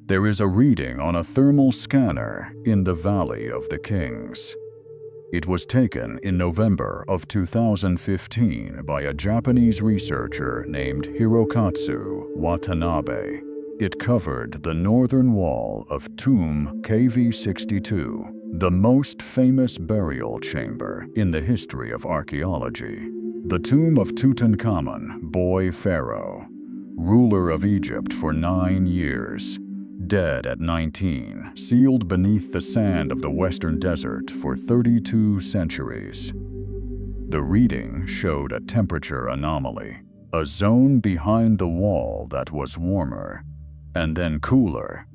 There is a reading on a thermal scanner in the Valley of the Kings. It was taken in November of 2015 by a Japanese researcher named Hirokatsu Watanabe. It covered the northern wall of tomb KV62, the most famous burial chamber in the history of archaeology. The tomb of Tutankhamun, boy pharaoh, ruler of Egypt for 9 years, dead at 19, sealed beneath the sand of the western desert for 32 centuries. The reading showed a temperature anomaly, a zone behind the wall that was warmer and then cooler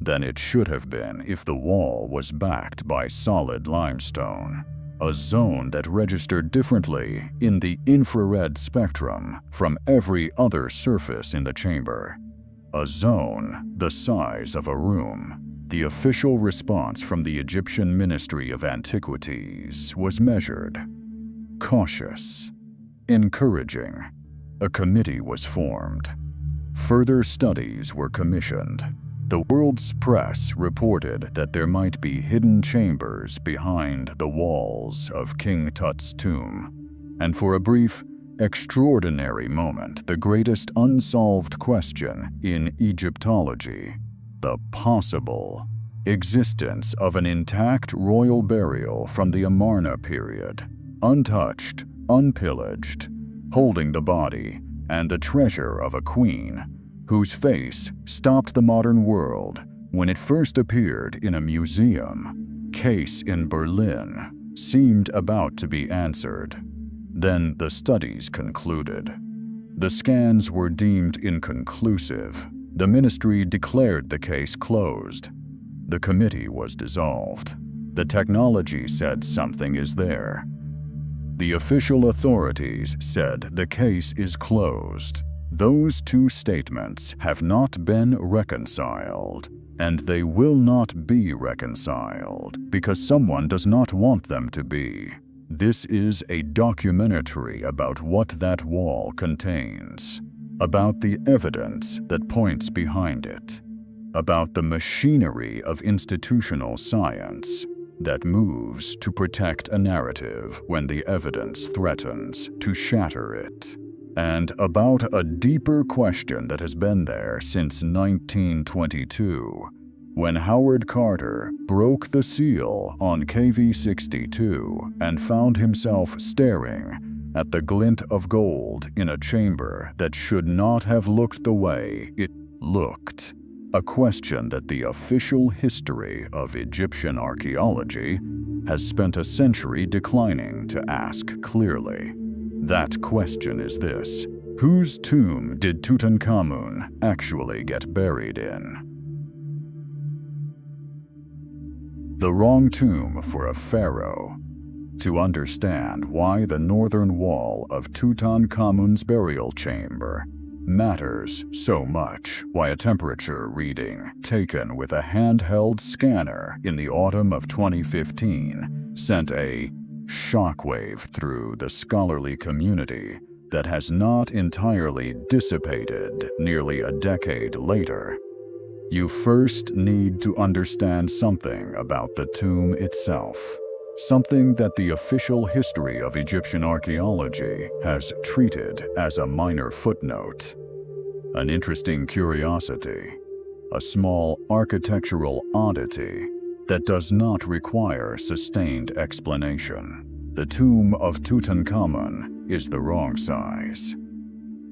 than it should have been if the wall was backed by solid limestone, a zone that registered differently in the infrared spectrum from every other surface in the chamber. A zone the size of a room. The official response from the Egyptian Ministry of Antiquities was measured, cautious, encouraging. A committee was formed. Further studies were commissioned. The world's press reported that there might be hidden chambers behind the walls of King Tut's tomb. And for a brief, extraordinary moment, the greatest unsolved question in Egyptology, the possible existence of an intact royal burial from the Amarna period, untouched, unpillaged, holding the body and the treasure of a queen whose face stopped the modern world when it first appeared in a museum case in Berlin, seemed about to be answered. Then the studies concluded. The scans were deemed inconclusive. The ministry declared the case closed. The committee was dissolved. The technology said something is there. The official authorities said the case is closed. Those two statements have not been reconciled, and they will not be reconciled because someone does not want them to be. This is a documentary about what that wall contains, about the evidence that points behind it, about the machinery of institutional science that moves to protect a narrative when the evidence threatens to shatter it, and about a deeper question that has been there since 1922, when Howard Carter broke the seal on KV62 and found himself staring at the glint of gold in a chamber that should not have looked the way it looked. A question that the official history of Egyptian archaeology has spent a century declining to ask clearly. That question is this: whose tomb did Tutankhamun actually get buried in? The wrong tomb for a pharaoh. To understand why the northern wall of Tutankhamun's burial chamber matters so much, why a temperature reading taken with a handheld scanner in the autumn of 2015 sent a shockwave through the scholarly community that has not entirely dissipated nearly a decade later. You first need to understand something about the tomb itself, something that the official history of Egyptian archaeology has treated as a minor footnote, an interesting curiosity, a small architectural oddity that does not require sustained explanation. The tomb of Tutankhamun is the wrong size.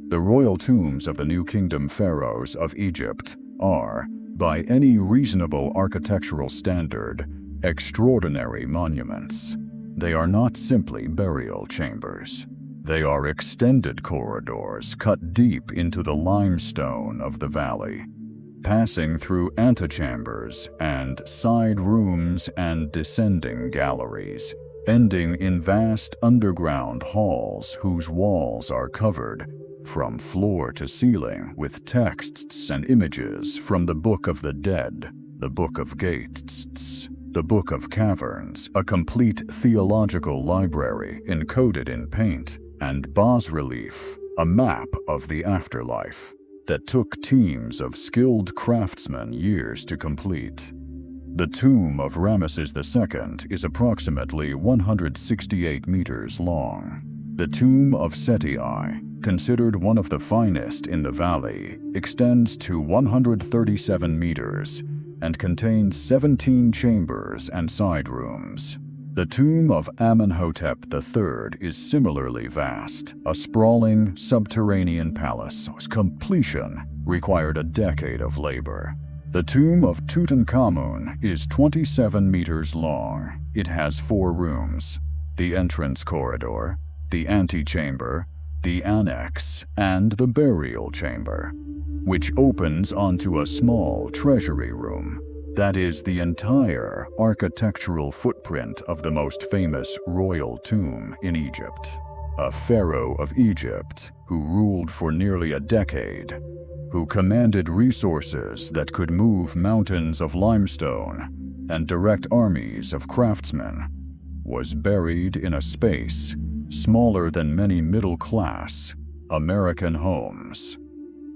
The royal tombs of the New Kingdom pharaohs of Egypt are, by any reasonable architectural standard, extraordinary monuments. They are not simply burial chambers. They are extended corridors cut deep into the limestone of the valley, passing through antechambers and side rooms and descending galleries, ending in vast underground halls whose walls are covered from floor to ceiling with texts and images from the Book of the Dead, the Book of Gates, the Book of Caverns, a complete theological library encoded in paint, and bas-relief, a map of the afterlife. that took teams of skilled craftsmen years to complete. The tomb of Ramesses II is approximately 168 meters long. The tomb of Seti I, considered one of the finest in the valley, extends to 137 meters and contains 17 chambers and side rooms. The tomb of Amenhotep III is similarly vast, a sprawling subterranean palace whose completion required a decade of labor. The tomb of Tutankhamun is 27 meters long. It has 4 rooms: the entrance corridor, the antechamber, the annex, and the burial chamber, which opens onto a small treasury room. That is the entire architectural footprint of the most famous royal tomb in Egypt. A pharaoh of Egypt who ruled for nearly a decade, who commanded resources that could move mountains of limestone and direct armies of craftsmen, was buried in a space smaller than many middle-class American homes.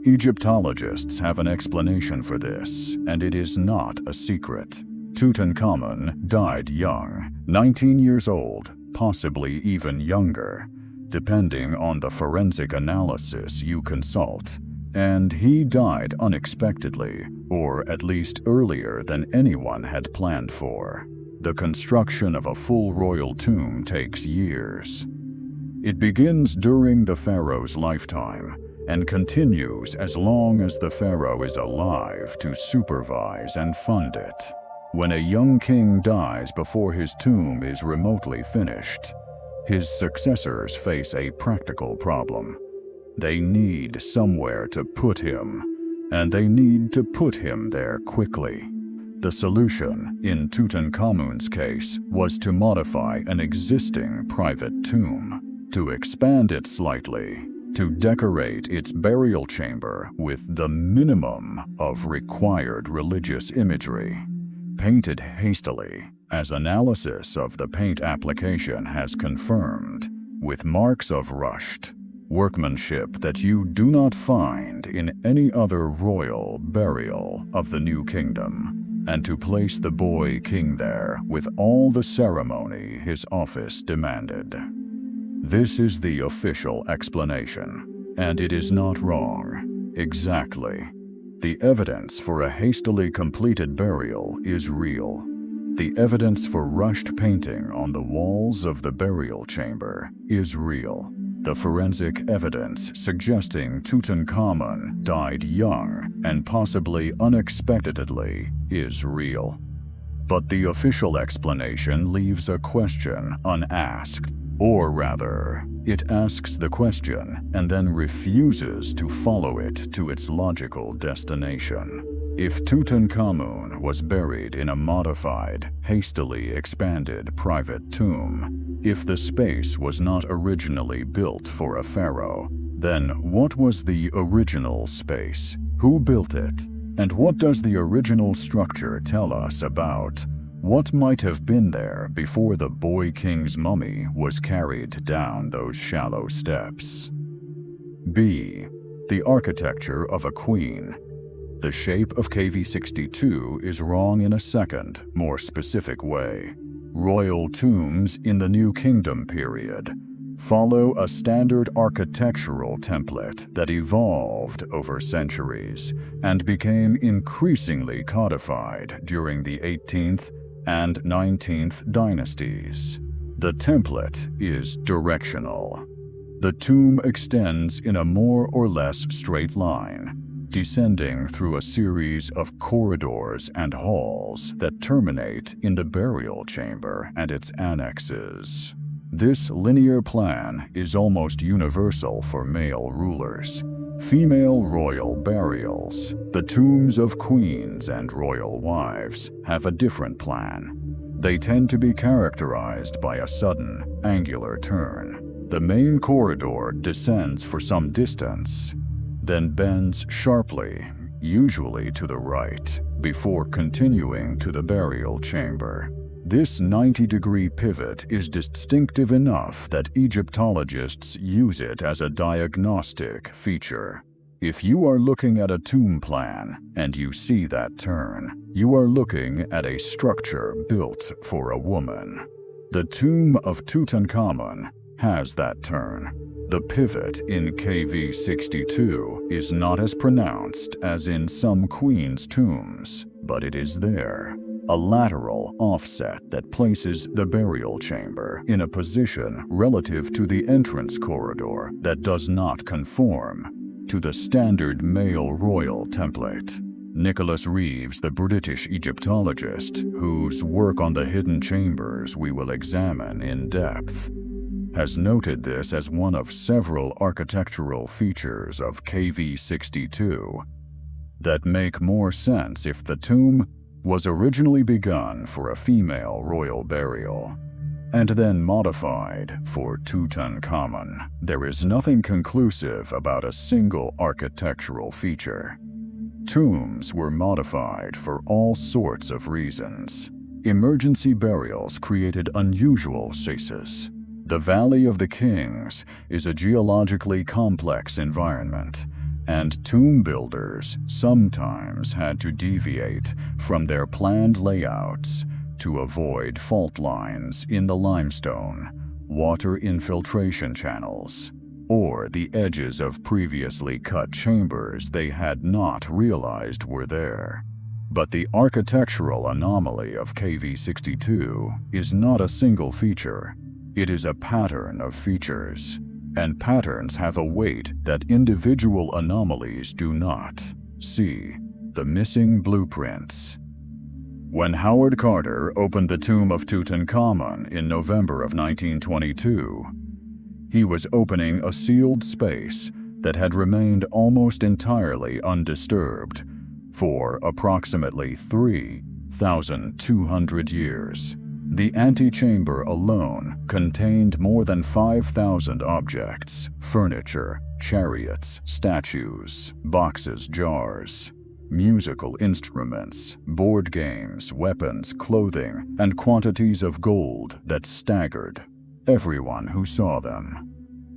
Egyptologists have an explanation for this, and it is not a secret. Tutankhamun died young, 19 years old, possibly even younger, depending on the forensic analysis you consult, and he died unexpectedly, or at least earlier than anyone had planned for. The construction of a full royal tomb takes years. It begins during the pharaoh's lifetime and continues as long as the pharaoh is alive to supervise and fund it. When a young king dies before his tomb is remotely finished, his successors face a practical problem. They need somewhere to put him, and they need to put him there quickly. The solution, in Tutankhamun's case, was to modify an existing private tomb, to expand it slightly, to decorate its burial chamber with the minimum of required religious imagery. Painted hastily, as analysis of the paint application has confirmed, with marks of rushed workmanship that you do not find in any other royal burial of the New Kingdom, and to place the boy king there with all the ceremony his office demanded. This is the official explanation, and it is not wrong. Exactly. The evidence for a hastily completed burial is real. The evidence for rushed painting on the walls of the burial chamber is real. The forensic evidence suggesting Tutankhamun died young and possibly unexpectedly is real. But the official explanation leaves a question unasked. Or rather, it asks the question and then refuses to follow it to its logical destination. If Tutankhamun was buried in a modified, hastily expanded private tomb, if the space was not originally built for a pharaoh, then what was the original space? Who built it? And what does the original structure tell us about what might have been there before the boy king's mummy was carried down those shallow steps? B. The architecture of a queen. The shape of KV-62 is wrong in a second, more specific way. Royal tombs in the New Kingdom period follow a standard architectural template that evolved over centuries and became increasingly codified during the 18th and 19th dynasties. The template is directional. The tomb extends in a more or less straight line, descending through a series of corridors and halls that terminate in the burial chamber and its annexes. This linear plan is almost universal for male rulers. Female royal burials, the tombs of queens and royal wives, have a different plan. They tend to be characterized by a sudden, angular turn. The main corridor descends for some distance, then bends sharply, usually to the right, before continuing to the burial chamber. This 90-degree pivot is distinctive enough that Egyptologists use it as a diagnostic feature. If you are looking at a tomb plan and you see that turn, you are looking at a structure built for a woman. The tomb of Tutankhamun has that turn. The pivot in KV62 is not as pronounced as in some queens' tombs, but it is there. A lateral offset that places the burial chamber in a position relative to the entrance corridor that does not conform to the standard male royal template. Nicholas Reeves, the British Egyptologist, whose work on the hidden chambers we will examine in depth, has noted this as one of several architectural features of KV62 that make more sense if the tomb was originally begun for a female royal burial and then modified for Tutankhamun. There is nothing conclusive about a single architectural feature. Tombs were modified for all sorts of reasons. Emergency burials created unusual cases. The Valley of the Kings is a geologically complex environment, and tomb builders sometimes had to deviate from their planned layouts to avoid fault lines in the limestone, water infiltration channels, or the edges of previously cut chambers they had not realized were there. But the architectural anomaly of KV62 is not a single feature. It is a pattern of features, and patterns have a weight that individual anomalies do not. See the missing blueprints. When Howard Carter opened the tomb of Tutankhamun in November of 1922, he was opening a sealed space that had remained almost entirely undisturbed for approximately 3,200 years. The antechamber alone contained more than 5,000 objects: furniture, chariots, statues, boxes, jars, musical instruments, board games, weapons, clothing, and quantities of gold that staggered everyone who saw them.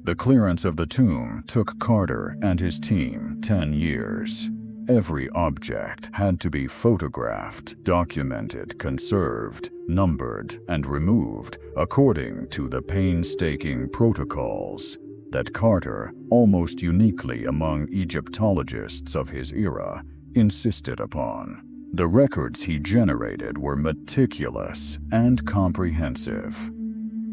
The clearance of the tomb took Carter and his team 10 years. Every object had to be photographed, documented, conserved, numbered, and removed according to the painstaking protocols that Carter, almost uniquely among Egyptologists of his era, insisted upon. The records he generated were meticulous and comprehensive.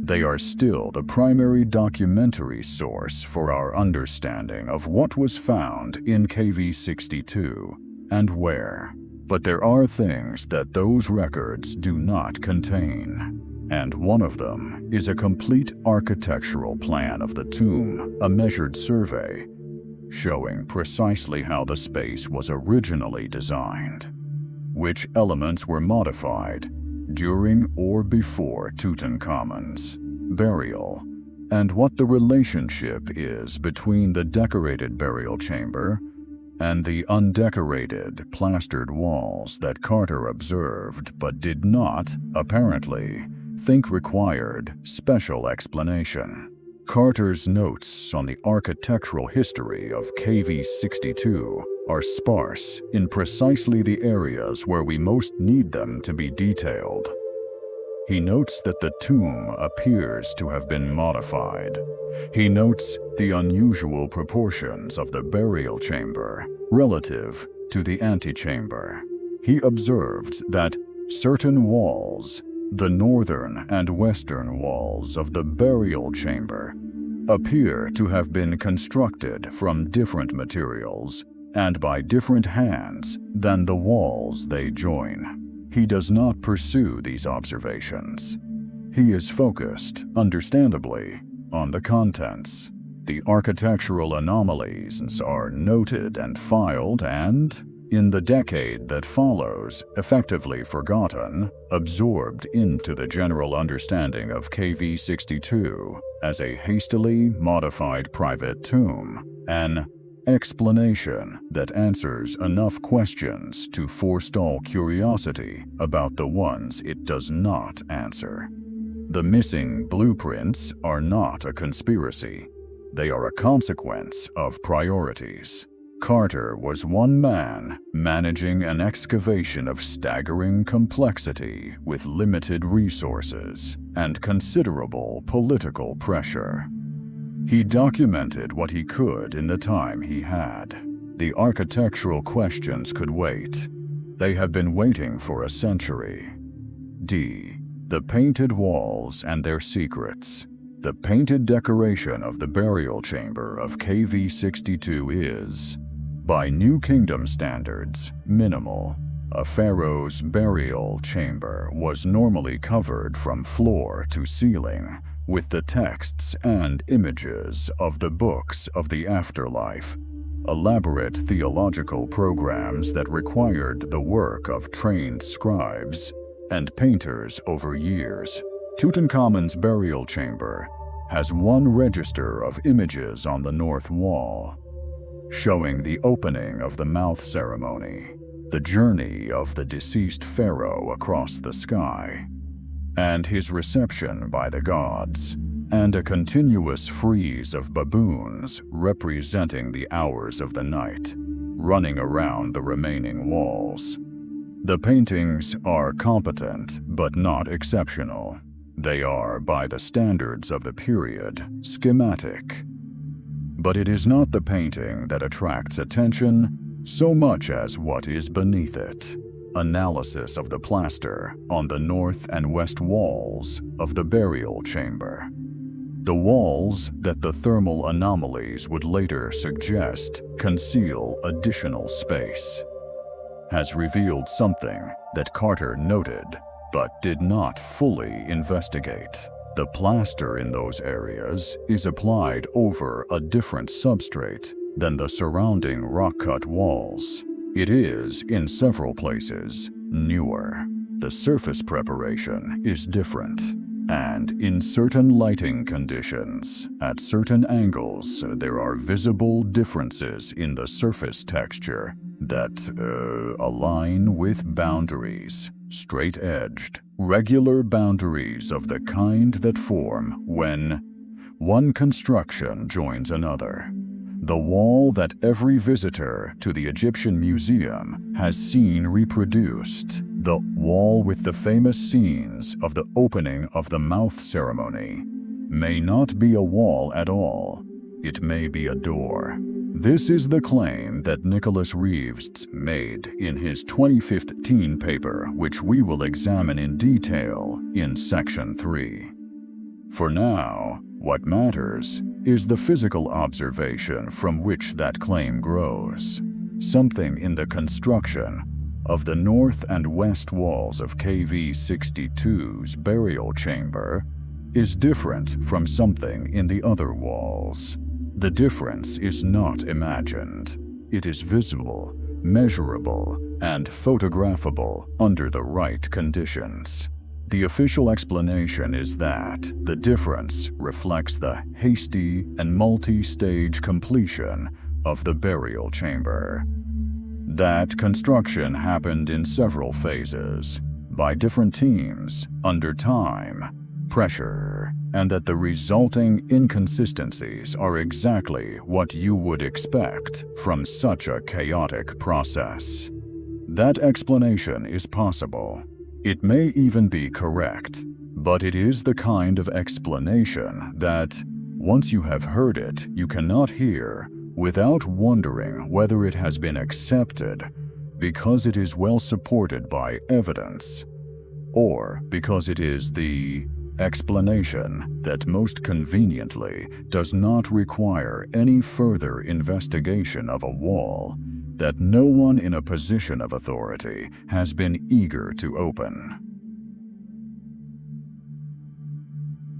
They are still the primary documentary source for our understanding of what was found in KV62 and where. But there are things that those records do not contain. And one of them is a complete architectural plan of the tomb, a measured survey, showing precisely how the space was originally designed, which elements were modified during or before Tutankhamun's burial, and what the relationship is between the decorated burial chamber and the undecorated, plastered walls that Carter observed but did not, apparently, think required special explanation. Carter's notes on the architectural history of KV62 are sparse in precisely the areas where we most need them to be detailed. He notes that the tomb appears to have been modified. He notes the unusual proportions of the burial chamber relative to the antechamber. He observed that certain walls, the northern and western walls of the burial chamber, appear to have been constructed from different materials and by different hands than the walls they join. He does not pursue these observations. He is focused, understandably, on the contents. The architectural anomalies are noted and filed and, in the decade that follows, effectively forgotten, absorbed into the general understanding of KV62 as a hastily modified private tomb, an explanation that answers enough questions to forestall curiosity about the ones it does not answer. The missing blueprints are not a conspiracy. They are a consequence of priorities. Carter was one man managing an excavation of staggering complexity with limited resources and considerable political pressure. He documented what he could in the time he had. The architectural questions could wait. They have been waiting for a century. D. The painted walls and their secrets. The painted decoration of the burial chamber of KV-62 is, by New Kingdom standards, minimal. A pharaoh's burial chamber was normally covered from floor to ceiling with the texts and images of the books of the afterlife, elaborate theological programs that required the work of trained scribes and painters over years. Tutankhamun's burial chamber has one register of images on the north wall, showing the opening of the mouth ceremony, the journey of the deceased pharaoh across the sky, and his reception by the gods, and a continuous frieze of baboons representing the hours of the night, running around the remaining walls. The paintings are competent but not exceptional. They are, by the standards of the period, schematic. But it is not the painting that attracts attention so much as what is beneath it. Analysis of the plaster on the north and west walls of the burial chamber. The walls that the thermal anomalies would later suggest conceal additional space, has revealed something that Carter noted but did not fully investigate. The plaster in those areas is applied over a different substrate than the surrounding rock-cut walls. It is, in several places, newer. The surface preparation is different, and in certain lighting conditions, at certain angles, there are visible differences in the surface texture that align with boundaries, straight-edged, regular boundaries of the kind that form when one construction joins another. The wall that every visitor to the Egyptian Museum has seen reproduced, the wall with the famous scenes of the opening of the mouth ceremony, may not be a wall at all. It may be a door. This is the claim that Nicholas Reeves made in his 2015 paper, which we will examine in detail in Section 3. For now, what matters is the physical observation from which that claim grows. Something in the construction of the north and west walls of KV-62's burial chamber is different from something in the other walls. The difference is not imagined. It is visible, measurable, and photographable under the right conditions. The official explanation is that the difference reflects the hasty and multi-stage completion of the burial chamber. That construction happened in several phases, by different teams, under time, pressure, and that the resulting inconsistencies are exactly what you would expect from such a chaotic process. That explanation is possible. It may even be correct, but it is the kind of explanation that, once you have heard it, you cannot hear without wondering whether it has been accepted because it is well supported by evidence, or because it is the explanation that most conveniently does not require any further investigation of a wall that no one in a position of authority has been eager to open.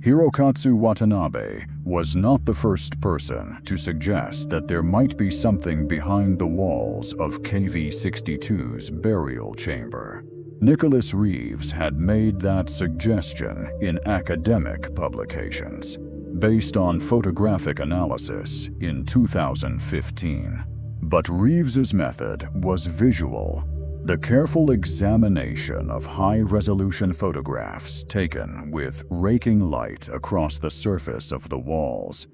Hirokatsu Watanabe was not the first person to suggest that there might be something behind the walls of KV-62's burial chamber. Nicholas Reeves had made that suggestion in academic publications, based on photographic analysis in 2015. But Reeves's method was visual. The careful examination of high-resolution photographs taken with raking light across the surface of the walls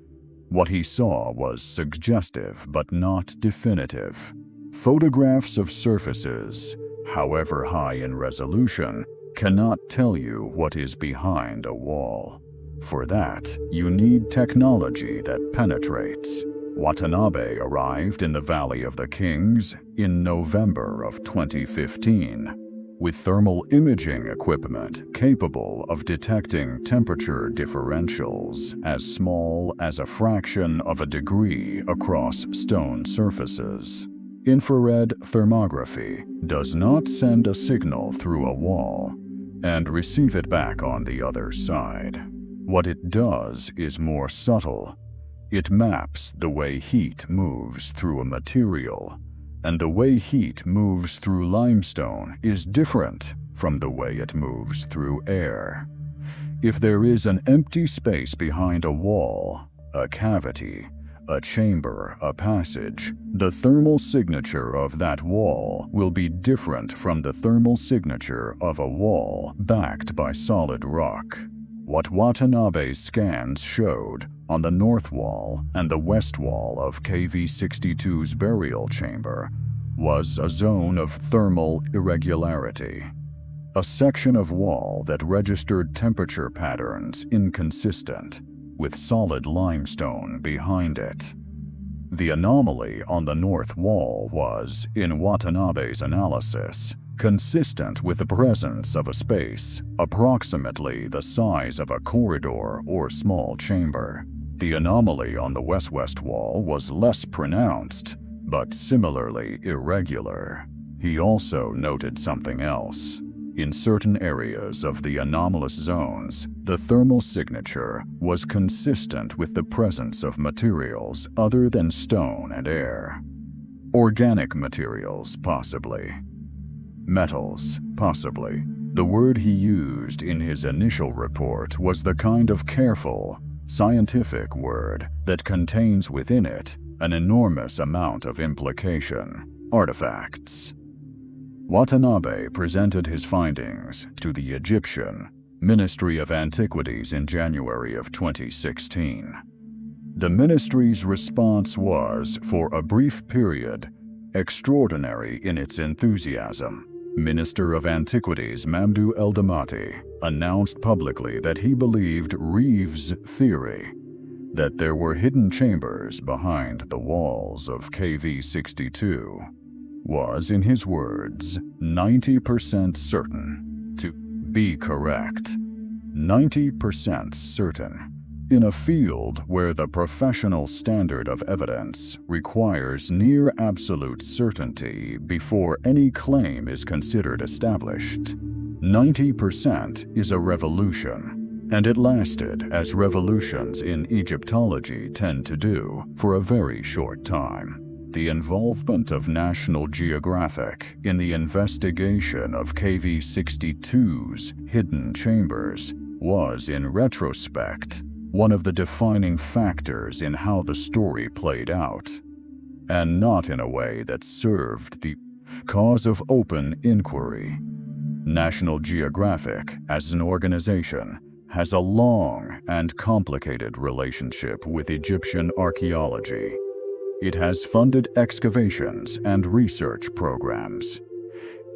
What he saw was suggestive but not definitive. Photographs of surfaces, however high in resolution, cannot tell you what is behind a wall. For that, you need technology that penetrates. Watanabe arrived in the Valley of the Kings in November of 2015 with thermal imaging equipment capable of detecting temperature differentials as small as a fraction of a degree across stone surfaces. Infrared thermography does not send a signal through a wall and receive it back on the other side. What it does is more subtle. It maps the way heat moves through a material, and the way heat moves through limestone is different from the way it moves through air. If there is an empty space behind a wall, a cavity, a chamber, a passage, the thermal signature of that wall will be different from the thermal signature of a wall backed by solid rock. What Watanabe's scans showed on the north wall and the west wall of KV-62's burial chamber was a zone of thermal irregularity, a section of wall that registered temperature patterns inconsistent with solid limestone behind it. The anomaly on the north wall was, in Watanabe's analysis, consistent with the presence of a space approximately the size of a corridor or small chamber. The anomaly on the west-west wall was less pronounced, but similarly irregular. He also noted something else. In certain areas of the anomalous zones, the thermal signature was consistent with the presence of materials other than stone and air. Organic materials, possibly. Metals, possibly. The word he used in his initial report was the kind of careful, scientific word that contains within it an enormous amount of implication: artifacts. Watanabe presented his findings to the Egyptian Ministry of Antiquities in January of 2016. The ministry's response was, for a brief period, extraordinary in its enthusiasm. Minister of Antiquities Mamdouh Eldamati announced publicly that he believed Reeves' theory that there were hidden chambers behind the walls of KV-62 was, in his words, 90% certain to be correct. 90% certain. In a field where the professional standard of evidence requires near absolute certainty before any claim is considered established, 90% is a revolution, and it lasted, as revolutions in Egyptology tend to do, for a very short time. The involvement of National Geographic in the investigation of KV-62's hidden chambers was, in retrospect, one of the defining factors in how the story played out, and not in a way that served the cause of open inquiry. National Geographic, as an organization, has a long and complicated relationship with Egyptian archaeology. It has funded excavations and research programs.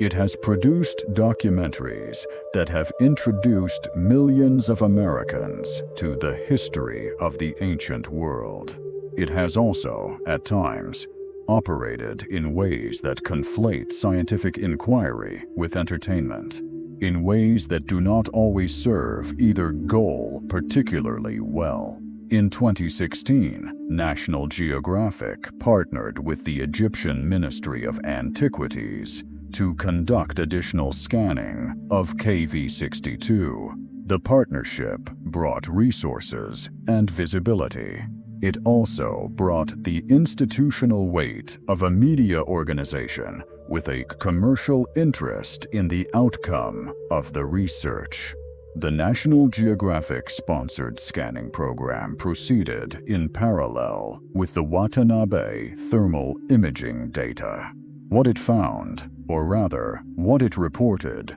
It has produced documentaries that have introduced millions of Americans to the history of the ancient world. It has also, at times, operated in ways that conflate scientific inquiry with entertainment, in ways that do not always serve either goal particularly well. In 2016, National Geographic partnered with the Egyptian Ministry of Antiquities to conduct additional scanning of KV-62. The partnership brought resources and visibility. It also brought the institutional weight of a media organization with a commercial interest in the outcome of the research. The National Geographic-sponsored scanning program proceeded in parallel with the Watanabe thermal imaging data. What it found, or rather, what it reported,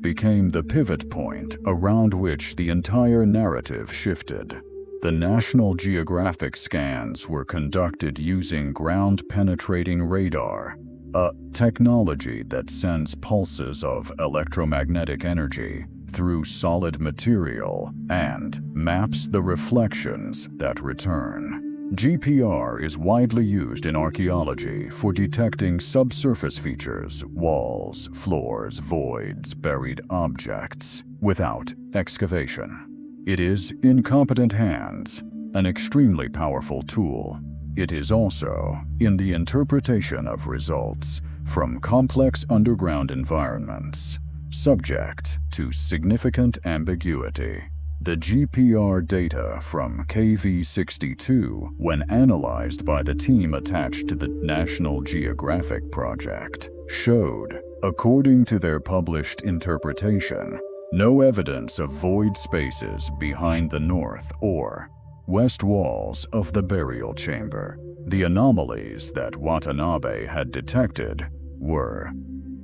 became the pivot point around which the entire narrative shifted. The National Geographic scans were conducted using ground-penetrating radar, a technology that sends pulses of electromagnetic energy through solid material and maps the reflections that return. GPR is widely used in archaeology for detecting subsurface features, walls, floors, voids, buried objects, without excavation. It is in competent hands, an extremely powerful tool. It is also in the interpretation of results from complex underground environments, subject to significant ambiguity. The GPR data from KV-62, when analyzed by the team attached to the National Geographic project, showed, according to their published interpretation, no evidence of void spaces behind the north or west walls of the burial chamber. The anomalies that Watanabe had detected were,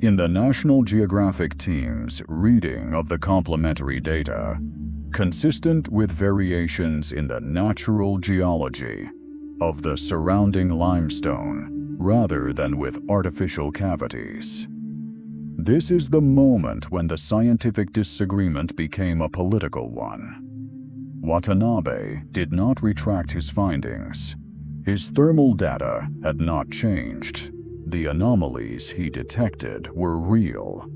in the National Geographic team's reading of the complementary data, consistent with variations in the natural geology of the surrounding limestone rather than with artificial cavities. This is the moment when the scientific disagreement became a political one. Watanabe did not retract his findings. His thermal data had not changed. The anomalies he detected were real,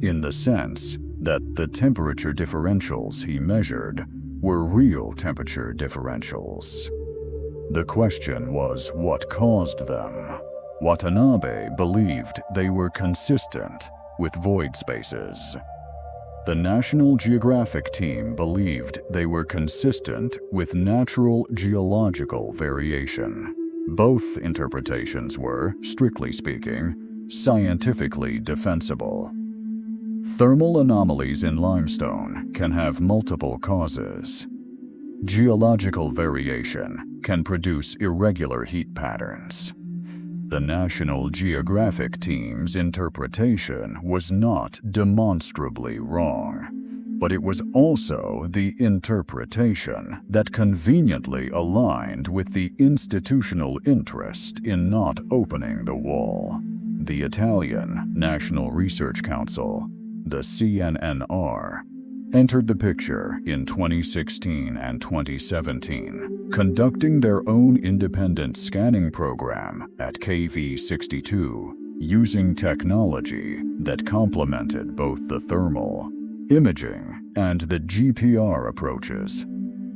in the sense that the temperature differentials he measured were real temperature differentials. The question was what caused them. Watanabe believed they were consistent with void spaces. The National Geographic team believed they were consistent with natural geological variation. Both interpretations were, strictly speaking, scientifically defensible. Thermal anomalies in limestone can have multiple causes. Geological variation can produce irregular heat patterns. The National Geographic team's interpretation was not demonstrably wrong, but it was also the interpretation that conveniently aligned with the institutional interest in not opening the wall. The Italian National Research Council, the CNNR, entered the picture in 2016 and 2017, conducting their own independent scanning program at KV-62, using technology that complemented both the thermal, imaging, and the GPR approaches.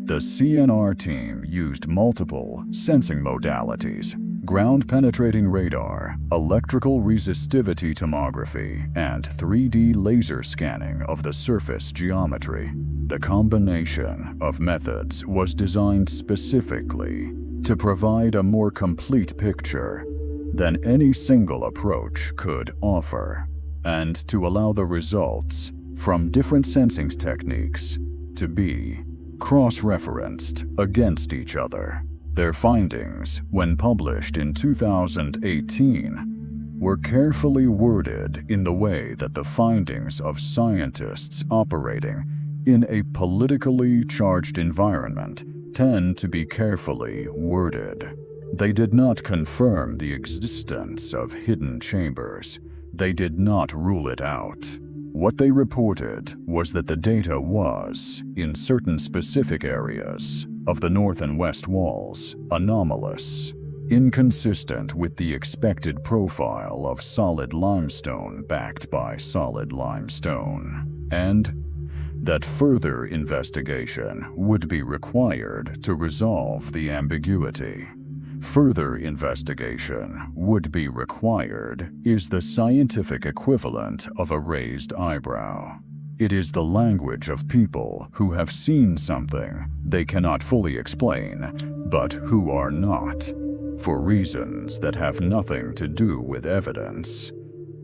The CNR team used multiple sensing modalities: ground-penetrating radar, electrical resistivity tomography, and 3D laser scanning of the surface geometry. The combination of methods was designed specifically to provide a more complete picture than any single approach could offer, and to allow the results from different sensing techniques to be cross-referenced against each other. Their findings, when published in 2018, were carefully worded in the way that the findings of scientists operating in a politically charged environment tend to be carefully worded. They did not confirm the existence of hidden chambers. They did not rule it out. What they reported was that the data was, in certain specific areas of the north and west walls, anomalous, inconsistent with the expected profile of solid limestone backed by solid limestone, and that further investigation would be required to resolve the ambiguity. Further investigation would be required is the scientific equivalent of a raised eyebrow. It is the language of people who have seen something they cannot fully explain, but who are not, for reasons that have nothing to do with evidence,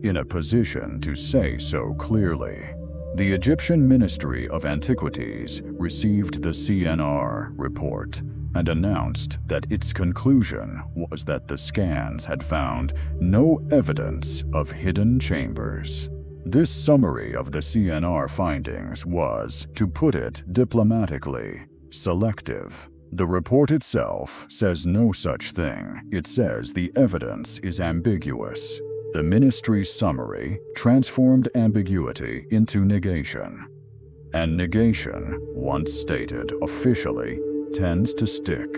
in a position to say so clearly. The Egyptian Ministry of Antiquities received the CNR report and announced that its conclusion was that the scans had found no evidence of hidden chambers. This summary of the CNR findings was, to put it diplomatically, selective. The report itself says no such thing. It says the evidence is ambiguous. The ministry's summary transformed ambiguity into negation. And negation, once stated officially, tends to stick.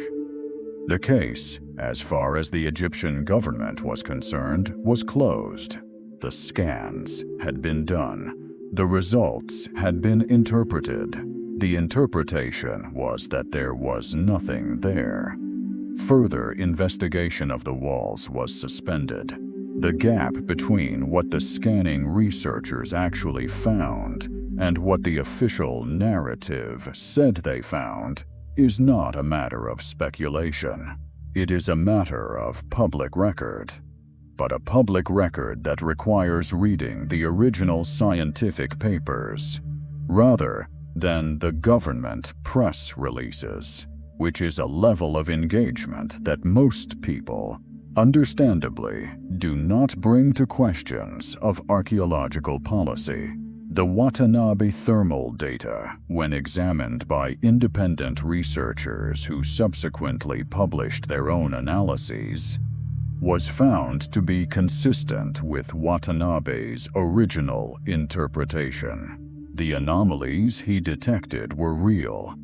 The case, as far as the Egyptian government was concerned, was closed. The scans had been done. The results had been interpreted. The interpretation was that there was nothing there. Further investigation of the walls was suspended. The gap between what the scanning researchers actually found and what the official narrative said they found is not a matter of speculation. It is a matter of public record. But a public record that requires reading the original scientific papers, rather than the government press releases, which is a level of engagement that most people, understandably, do not bring to questions of archaeological policy. The Watanabe thermal data, when examined by independent researchers who subsequently published their own analyses, was found to be consistent with Watanabe's original interpretation. The anomalies he detected were real.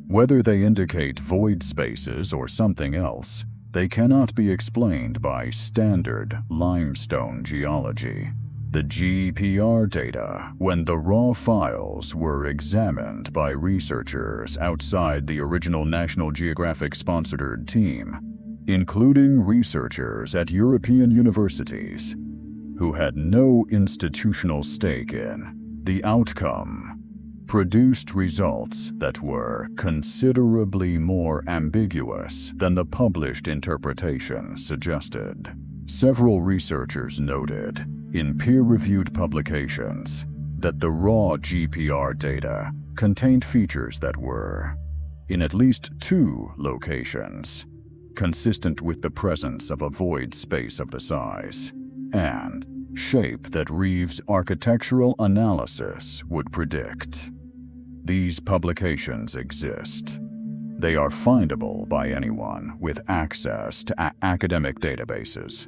Whether they indicate void spaces or something else, they cannot be explained by standard limestone geology. The GPR data, when the raw files were examined by researchers outside the original National Geographic-sponsored team, including researchers at European universities, who had no institutional stake in the outcome, produced results that were considerably more ambiguous than the published interpretation suggested. Several researchers noted in peer-reviewed publications that the raw GPR data contained features that were, in at least 2 locations, consistent with the presence of a void space of the size and shape that Reeves' architectural analysis would predict. These publications exist. They are findable by anyone with access to academic databases.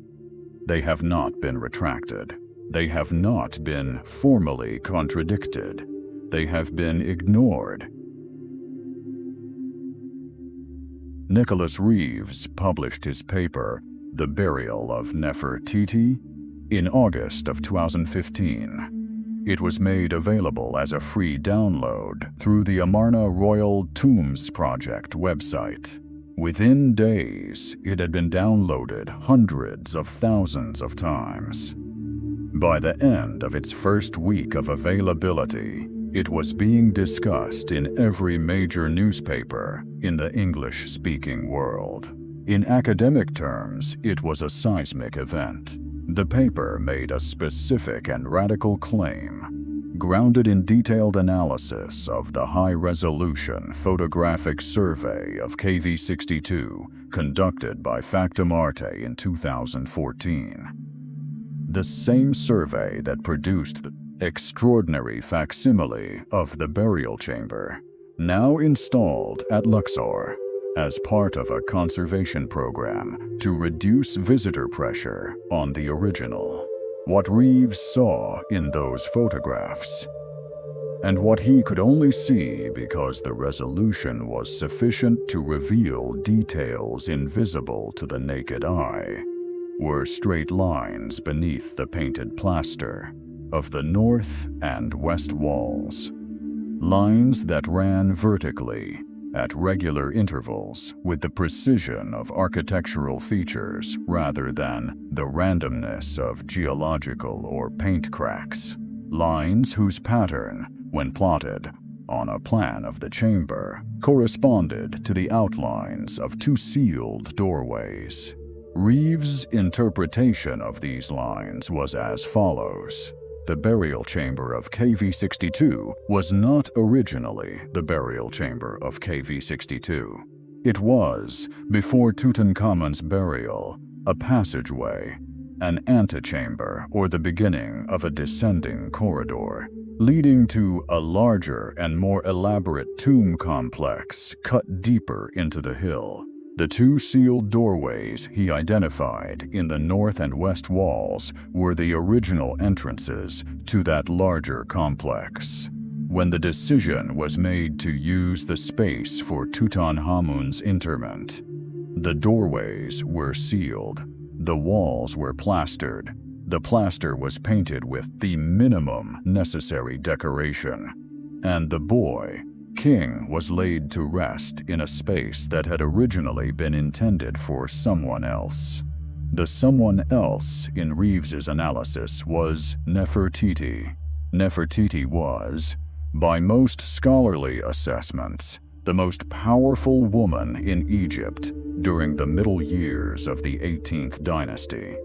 They have not been retracted. They have not been formally contradicted. They have been ignored. Nicholas Reeves published his paper, The Burial of Nefertiti, in August of 2015. It was made available as a free download through the Amarna Royal Tombs Project website. Within days, it had been downloaded hundreds of thousands of times. By the end of its first week of availability, it was being discussed in every major newspaper in the English-speaking world. In academic terms, it was a seismic event. The paper made a specific and radical claim, grounded in detailed analysis of the high-resolution photographic survey of KV62 conducted by Factum Arte in 2014. The same survey that produced the extraordinary facsimile of the burial chamber, now installed at Luxor as part of a conservation program to reduce visitor pressure on the original. What Reeves saw in those photographs, and what he could only see because the resolution was sufficient to reveal details invisible to the naked eye, were straight lines beneath the painted plaster of the north and west walls. Lines that ran vertically at regular intervals with the precision of architectural features rather than the randomness of geological or paint cracks. Lines whose pattern, when plotted on a plan of the chamber, corresponded to the outlines of 2 sealed doorways. Reeves' interpretation of these lines was as follows. The burial chamber of KV62 was not originally the burial chamber of KV62. It was, before Tutankhamun's burial, a passageway, an antechamber or the beginning of a descending corridor, leading to a larger and more elaborate tomb complex cut deeper into the hill. The two sealed doorways he identified in the north and west walls were the original entrances to that larger complex. When the decision was made to use the space for Tutankhamun's interment, the doorways were sealed. The walls were plastered. The plaster was painted with the minimum necessary decoration. And the boy, King, was laid to rest in a space that had originally been intended for someone else. The someone else in Reeves's analysis was Nefertiti. Nefertiti was, by most scholarly assessments, the most powerful woman in Egypt during the middle years of the 18th dynasty.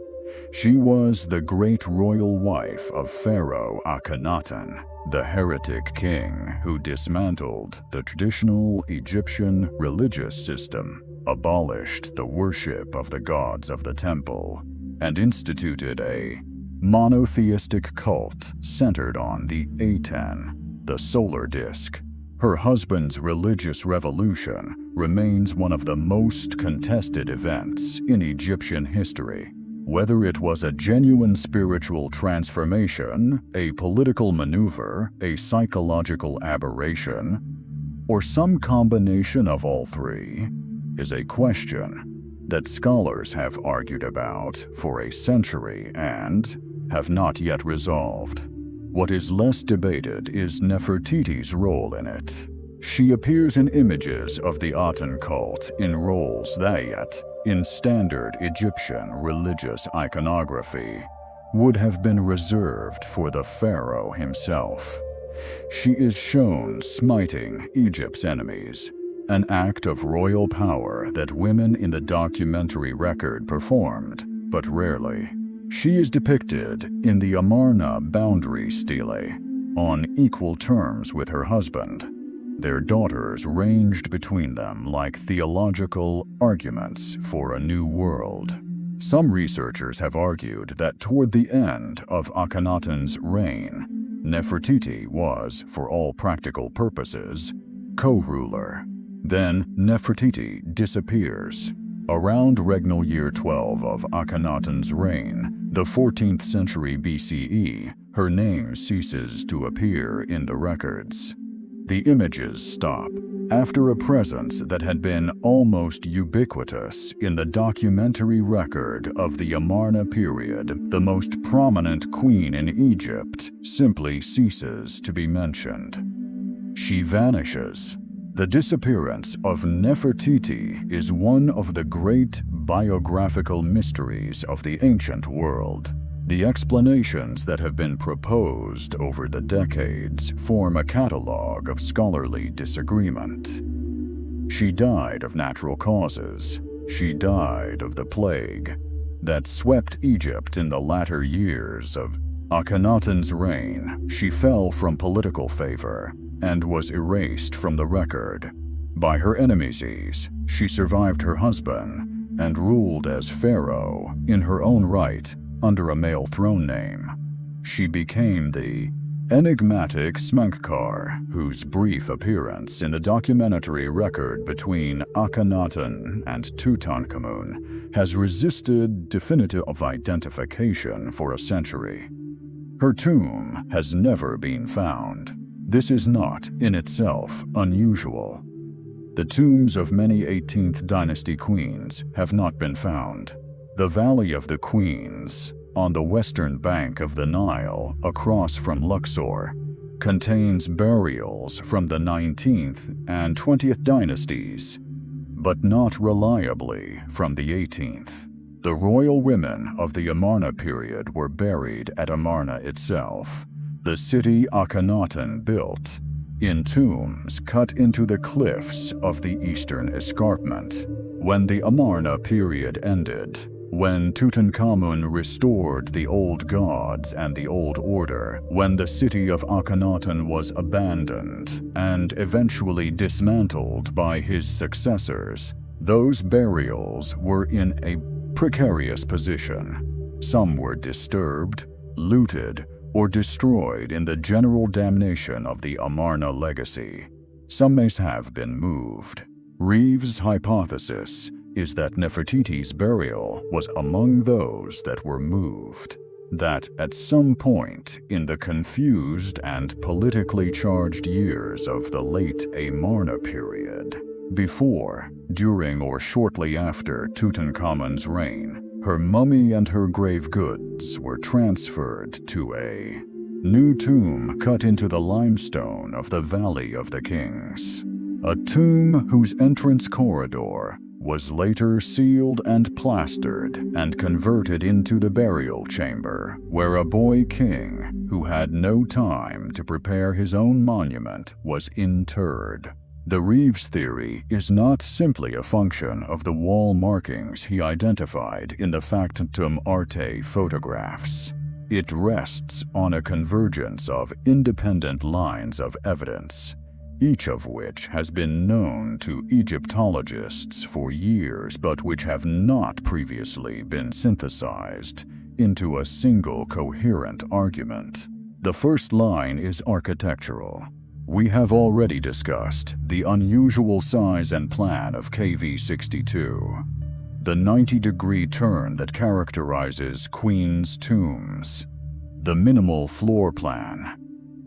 She was the great royal wife of Pharaoh Akhenaten, the heretic king who dismantled the traditional Egyptian religious system, abolished the worship of the gods of the temple, and instituted a monotheistic cult centered on the Aten, the solar disk. Her husband's religious revolution remains one of the most contested events in Egyptian history. Whether it was a genuine spiritual transformation, a political maneuver, a psychological aberration, or some combination of all three, is a question that scholars have argued about for a century and have not yet resolved. What is less debated is Nefertiti's role in it. She appears in images of the Aten cult in roles that, in standard Egyptian religious iconography, would have been reserved for the pharaoh himself. She is shown smiting Egypt's enemies, an act of royal power that women in the documentary record performed, but rarely. She is depicted in the Amarna boundary stele, on equal terms with her husband. Their daughters ranged between them like theological arguments for a new world. Some researchers have argued that toward the end of Akhenaten's reign, Nefertiti was, for all practical purposes, co-ruler. Then Nefertiti disappears. Around regnal year 12 of Akhenaten's reign, the 14th century BCE, her name ceases to appear in the records. The images stop after a presence that had been almost ubiquitous in the documentary record of the Amarna period. The most prominent queen in Egypt simply ceases to be mentioned. She vanishes. The disappearance of Nefertiti is one of the great biographical mysteries of the ancient world. The explanations that have been proposed over the decades form a catalogue of scholarly disagreement. She died of natural causes. She died of the plague that swept Egypt in the latter years of Akhenaten's reign. She fell from political favor and was erased from the record. By her enemies, she survived her husband and ruled as pharaoh in her own right under a male throne name. She became the enigmatic Smenkhkar, whose brief appearance in the documentary record between Akhenaten and Tutankhamun has resisted definitive identification for a century. Her tomb has never been found. This is not, in itself, unusual. The tombs of many 18th dynasty queens have not been found. The Valley of the Queens, on the western bank of the Nile across from Luxor, contains burials from the 19th and 20th dynasties, but not reliably from the 18th. The royal women of the Amarna period were buried at Amarna itself, the city Akhenaten built, in tombs cut into the cliffs of the eastern escarpment. When the Amarna period ended, when Tutankhamun restored the old gods and the old order, when the city of Akhenaten was abandoned and eventually dismantled by his successors, those burials were in a precarious position. Some were disturbed, looted, or destroyed in the general damnation of the Amarna legacy. Some may have been moved. Reeves' hypothesis is that Nefertiti's burial was among those that were moved, that at some point in the confused and politically charged years of the late Amarna period, before, during, or shortly after Tutankhamun's reign, her mummy and her grave goods were transferred to a new tomb cut into the limestone of the Valley of the Kings, a tomb whose entrance corridor was later sealed and plastered and converted into the burial chamber, where a boy king who had no time to prepare his own monument was interred. The Reeves theory is not simply a function of the wall markings he identified in the Factum Arte photographs. It rests on a convergence of independent lines of evidence, each of which has been known to Egyptologists for years but which have not previously been synthesized into a single coherent argument. The first line is architectural. We have already discussed the unusual size and plan of KV62, the 90-degree turn that characterizes queens' tombs, the minimal floor plan,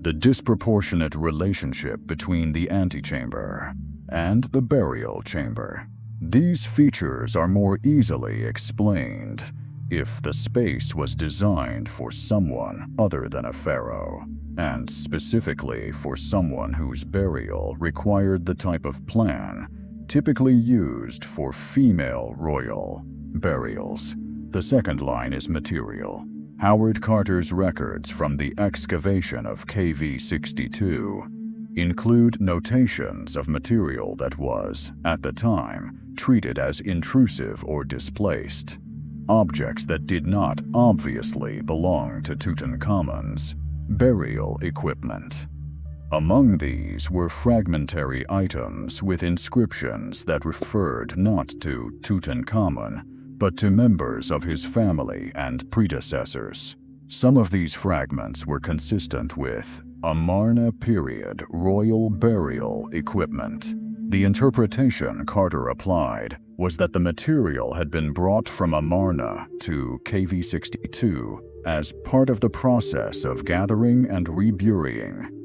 the disproportionate relationship between the antechamber and the burial chamber. These features are more easily explained if the space was designed for someone other than a pharaoh, and specifically for someone whose burial required the type of plan typically used for female royal burials. The second line is material. Howard Carter's records from the excavation of KV62 include notations of material that was, at the time, treated as intrusive or displaced, objects that did not obviously belong to Tutankhamun's burial equipment. Among these were fragmentary items with inscriptions that referred not to Tutankhamun, but to members of his family and predecessors. Some of these fragments were consistent with Amarna period royal burial equipment. The interpretation Carter applied was that the material had been brought from Amarna to KV62 as part of the process of gathering and reburying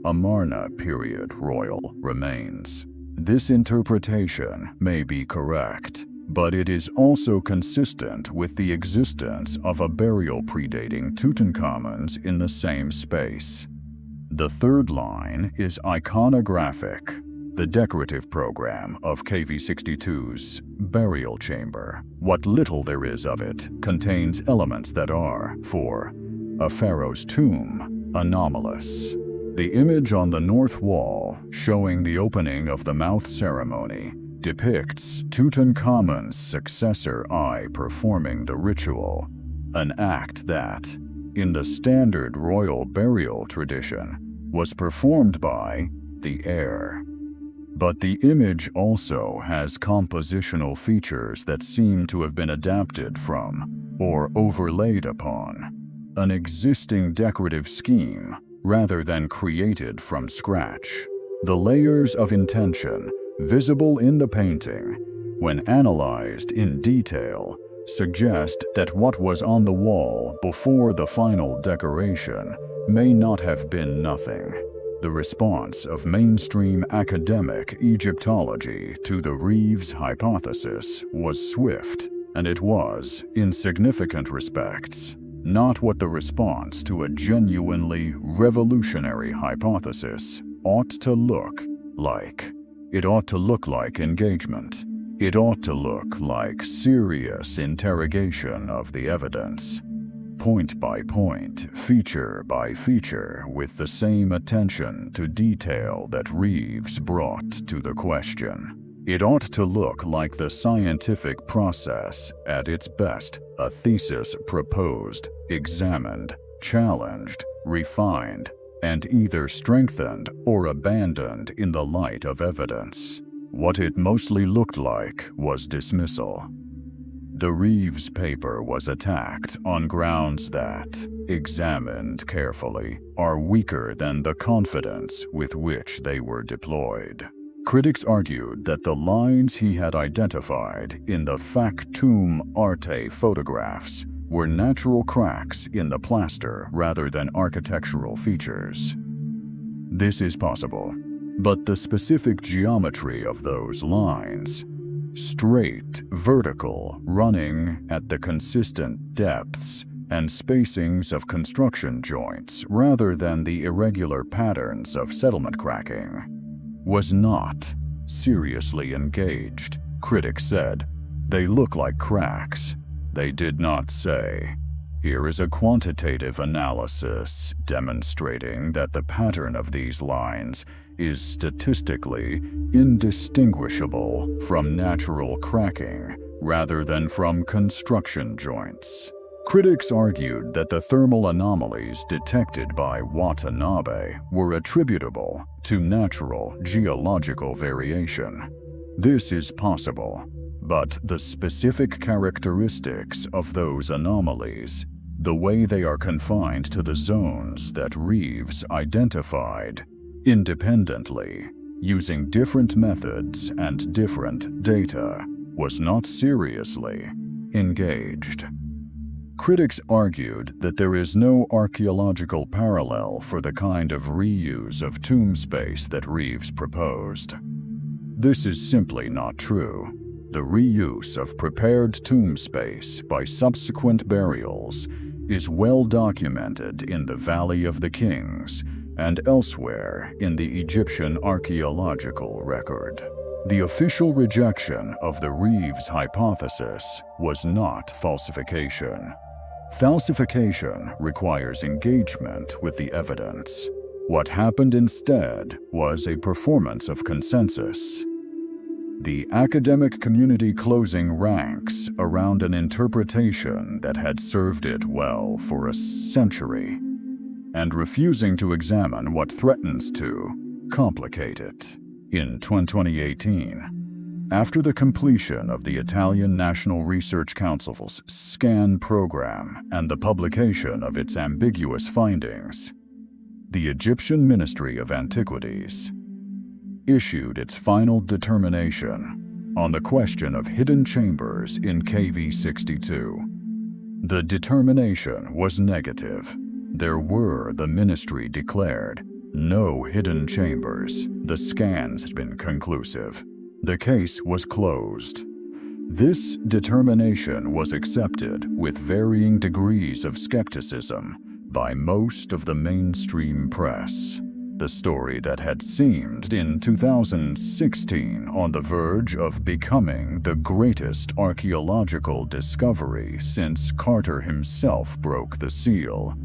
Amarna period royal remains. This interpretation may be correct, but it is also consistent with the existence of a burial predating Tutankhamun's in the same space. The third line is iconographic. The decorative program of KV62's burial chamber, what little there is of it, contains elements that are, for a pharaoh's tomb, anomalous. The image on the north wall, showing the opening of the mouth ceremony, depicts Tutankhamun's successor Ai performing the ritual, an act that, in the standard royal burial tradition, was performed by the heir. But the image also has compositional features that seem to have been adapted from, or overlaid upon, an existing decorative scheme rather than created from scratch. The layers of intention visible in the painting, when analyzed in detail, suggest that what was on the wall before the final decoration may not have been nothing. The response of mainstream academic Egyptology to the Reeves hypothesis was swift, and it was, in significant respects, not what the response to a genuinely revolutionary hypothesis ought to look like. It ought to look like engagement. It ought to look like serious interrogation of the evidence, point by point, feature by feature, with the same attention to detail that Reeves brought to the question. It ought to look like the scientific process at its best, a thesis proposed, examined, challenged, refined, and either strengthened or abandoned in the light of evidence. What it mostly looked like was dismissal. The Reeves paper was attacked on grounds that, examined carefully, are weaker than the confidence with which they were deployed. Critics argued that the lines he had identified in the Factum Arte photographs were natural cracks in the plaster rather than architectural features. This is possible, but the specific geometry of those lines, straight, vertical, running at the consistent depths and spacings of construction joints rather than the irregular patterns of settlement cracking, was not seriously engaged. Critics said, "They look like cracks." They did not say, "Here is a quantitative analysis demonstrating that the pattern of these lines is statistically indistinguishable from natural cracking rather than from construction joints." Critics argued that the thermal anomalies detected by Watanabe were attributable to natural geological variation. This is possible, but the specific characteristics of those anomalies, the way they are confined to the zones that Reeves identified independently, using different methods and different data, was not seriously engaged. Critics argued that there is no archaeological parallel for the kind of reuse of tomb space that Reeves proposed. This is simply not true. The reuse of prepared tomb space by subsequent burials is well documented in the Valley of the Kings and elsewhere in the Egyptian archaeological record. The official rejection of the Reeves hypothesis was not falsification. Falsification requires engagement with the evidence. What happened instead was a performance of consensus. The academic community closing ranks around an interpretation that had served it well for a century, and refusing to examine what threatens to complicate it. In 2018, after the completion of the Italian National Research Council's SCAN program and the publication of its ambiguous findings, the Egyptian Ministry of Antiquities issued its final determination on the question of hidden chambers in KV62. The determination was negative. There were, the ministry declared, no hidden chambers. The scans had been conclusive. The case was closed. This determination was accepted with varying degrees of skepticism by most of the mainstream press. The story that had seemed in 2016 on the verge of becoming the greatest archaeological discovery since Carter himself broke the seal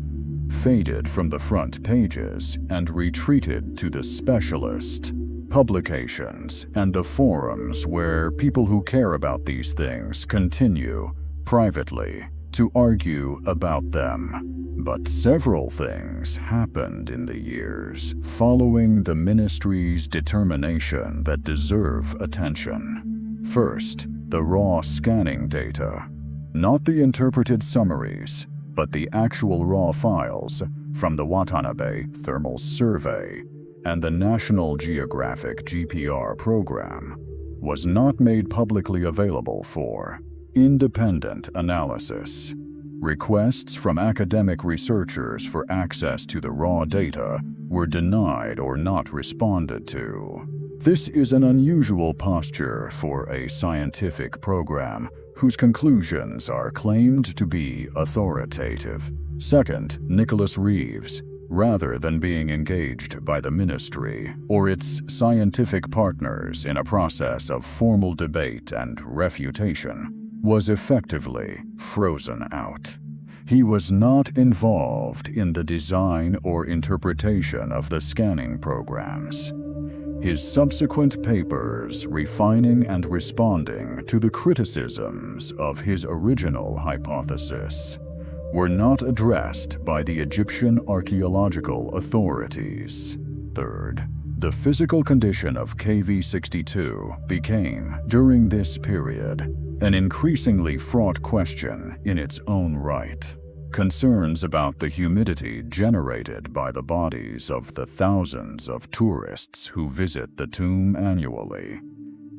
faded from the front pages and retreated to the specialist publications and the forums where people who care about these things continue, privately, to argue about them. But several things happened in the years following the ministry's determination that deserve attention. First, the raw scanning data. Not the interpreted summaries, but the actual raw files from the Watanabe Thermal Survey and the National Geographic GPR program was not made publicly available for independent analysis. Requests from academic researchers for access to the raw data were denied or not responded to. This is an unusual posture for a scientific program whose conclusions are claimed to be authoritative. Second, Nicholas Reeves, rather than being engaged by the ministry or its scientific partners in a process of formal debate and refutation, was effectively frozen out. He was not involved in the design or interpretation of the scanning programs. His subsequent papers refining and responding to the criticisms of his original hypothesis were not addressed by the Egyptian archaeological authorities. Third, the physical condition of KV62 became, during this period, an increasingly fraught question in its own right. Concerns about the humidity generated by the bodies of the thousands of tourists who visit the tomb annually.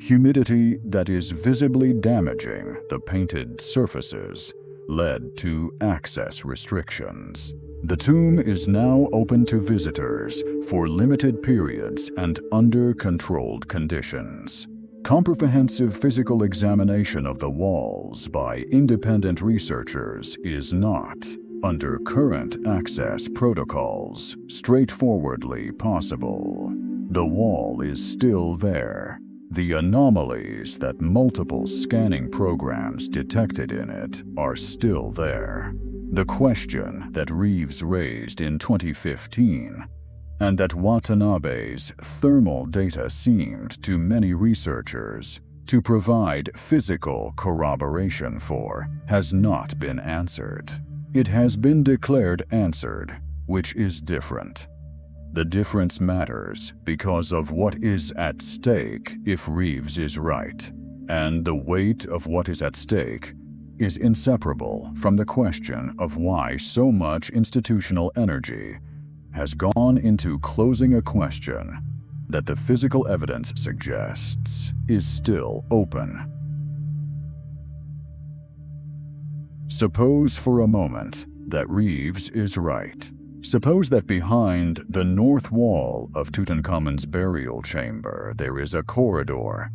Humidity that is visibly damaging the painted surfaces led to access restrictions. The tomb is now open to visitors for limited periods and under controlled conditions. Comprehensive physical examination of the walls by independent researchers is not, under current access protocols, straightforwardly possible. The wall is still there. The anomalies that multiple scanning programs detected in it are still there. The question that Reeves raised in 2015, and that Watanabe's thermal data seemed to many researchers to provide physical corroboration for, has not been answered. It has been declared answered, which is different. The difference matters because of what is at stake if Reeves is right, and the weight of what is at stake is inseparable from the question of why so much institutional energy has gone into closing a question that the physical evidence suggests is still open. Suppose for a moment that Reeves is right. Suppose that behind the north wall of Tutankhamun's burial chamber there is a corridor,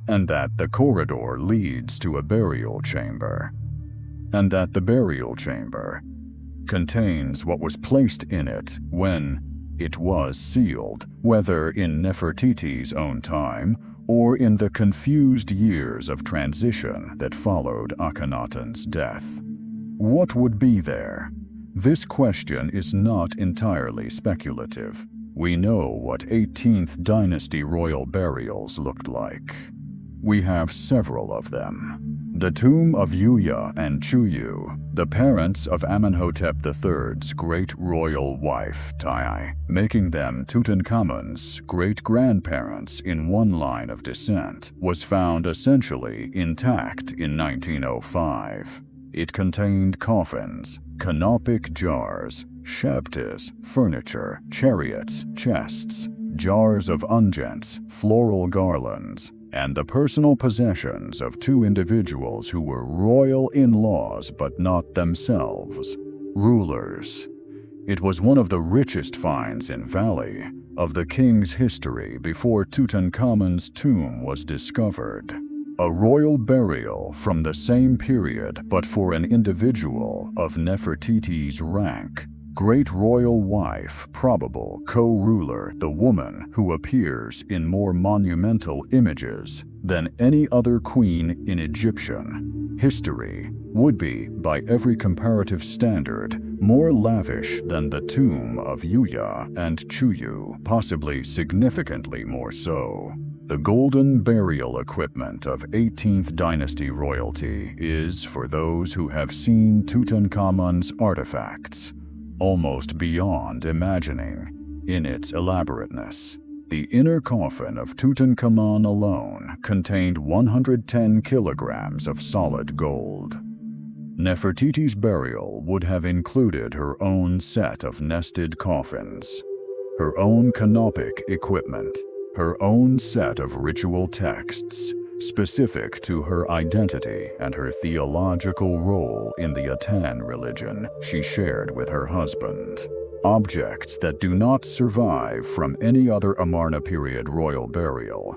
and that the corridor leads to a burial chamber, and that the burial chamber contains what was placed in it when it was sealed, whether in Nefertiti's own time or in the confused years of transition that followed Akhenaten's death. What would be there? This question is not entirely speculative. We know what 18th dynasty royal burials looked like. We have several of them. The tomb of Yuya and Chuyu, the parents of Amenhotep III's great royal wife, Tai, making them Tutankhamun's great-grandparents in one line of descent, was found essentially intact in 1905. It contained coffins, canopic jars, shebtas, furniture, chariots, chests, jars of unguents, floral garlands, and the personal possessions of two individuals who were royal in-laws but not themselves rulers. It was one of the richest finds in Valley of the king's history before Tutankhamun's tomb was discovered. A royal burial from the same period but for an individual of Nefertiti's rank. Great royal wife, probable co-ruler, the woman who appears in more monumental images than any other queen in Egyptian history, would be, by every comparative standard, more lavish than the tomb of Yuya and Chuyu, possibly significantly more so. The golden burial equipment of 18th dynasty royalty is, for those who have seen Tutankhamun's artifacts, almost beyond imagining in its elaborateness. The inner coffin of Tutankhamun alone contained 110 kilograms of solid gold. Nefertiti's burial would have included her own set of nested coffins, her own canopic equipment, her own set of ritual texts specific to her identity and her theological role in the Atan religion she shared with her husband. Objects that do not survive from any other Amarna period royal burial,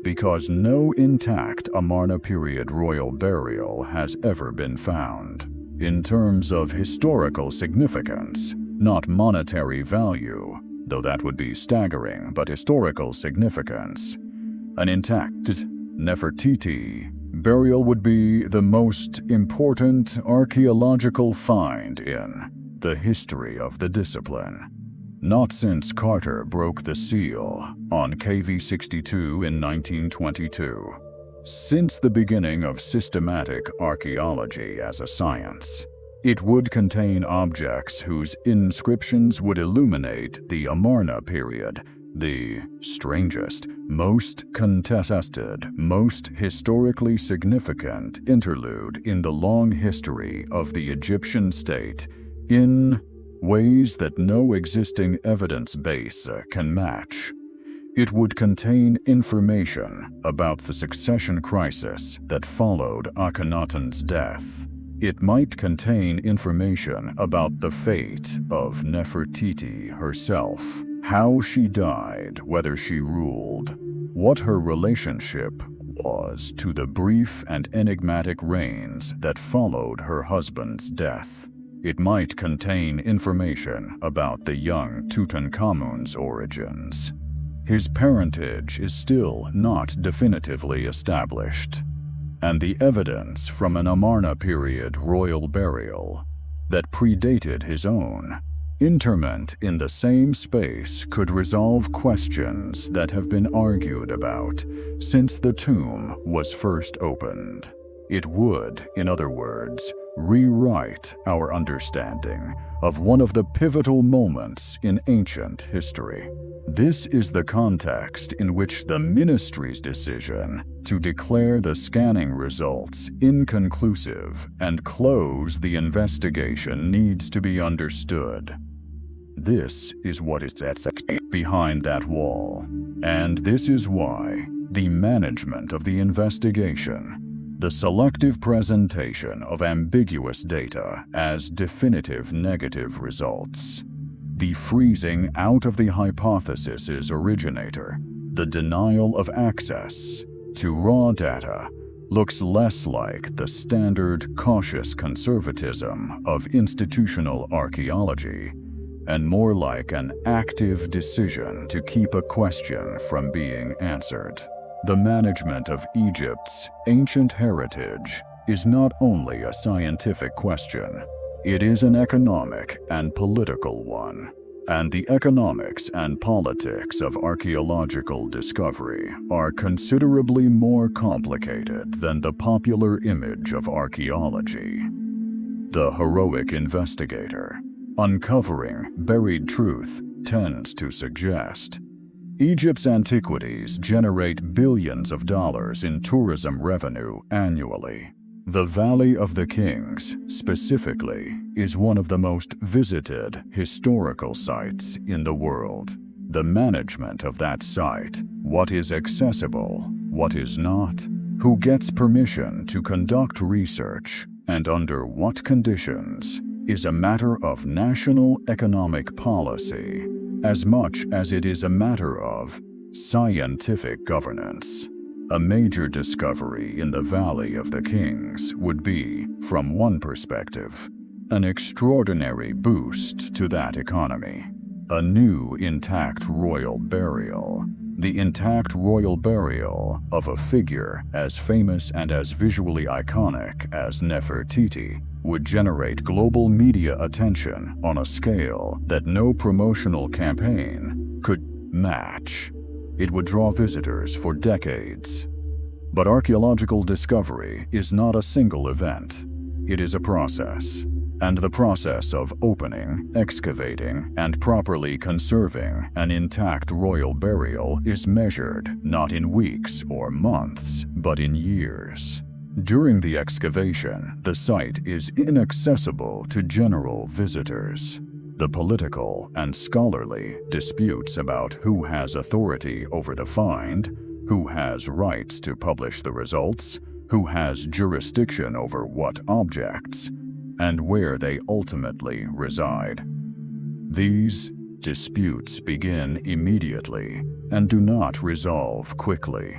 because no intact Amarna period royal burial has ever been found. In terms of historical significance, not monetary value, though that would be staggering, but historical significance, an intact Nefertiti burial would be the most important archaeological find in the history of the discipline. Not since Carter broke the seal on KV-62 in 1922. Since the beginning of systematic archaeology as a science. It would contain objects whose inscriptions would illuminate the Amarna period The strangest, most contested, most historically significant interlude in the long history of the Egyptian state, in ways that no existing evidence base can match. It would contain information about the succession crisis that followed Akhenaten's death. It might contain information about the fate of Nefertiti herself, how she died, whether she ruled, what her relationship was to the brief and enigmatic reigns that followed her husband's death. It might contain information about the young Tutankhamun's origins. His parentage is still not definitively established, and the evidence from an Amarna period royal burial that predated his own interment in the same space could resolve questions that have been argued about since the tomb was first opened. It would, in other words, rewrite our understanding of one of the pivotal moments in ancient history. This is the context in which the ministry's decision to declare the scanning results inconclusive and close the investigation needs to be understood. This is what is at stake behind that wall, and this is why the management of the investigation, the selective presentation of ambiguous data as definitive negative results, the freezing out of the hypothesis's originator, the denial of access to raw data, looks less like the standard cautious conservatism of institutional archaeology and more like an active decision to keep a question from being answered. The management of Egypt's ancient heritage is not only a scientific question, it is an economic and political one. And the economics and politics of archaeological discovery are considerably more complicated than the popular image of archaeology. The heroic investigator, uncovering buried truth, tends to suggest. Egypt's antiquities generate billions of dollars in tourism revenue annually. The Valley of the Kings, specifically, is one of the most visited historical sites in the world. The management of that site, what is accessible, what is not, who gets permission to conduct research, and under what conditions, is a matter of national economic policy, as much as it is a matter of scientific governance. A major discovery in the Valley of the Kings would be, from one perspective, an extraordinary boost to that economy. A new intact royal burial. The intact royal burial of a figure as famous and as visually iconic as Nefertiti would generate global media attention on a scale that no promotional campaign could match. It would draw visitors for decades. But archaeological discovery is not a single event. It is a process. And the process of opening, excavating, and properly conserving an intact royal burial is measured not in weeks or months, but in years. During the excavation, the site is inaccessible to general visitors. The political and scholarly disputes about who has authority over the find, who has rights to publish the results, who has jurisdiction over what objects, and where they ultimately reside. These disputes begin immediately and do not resolve quickly.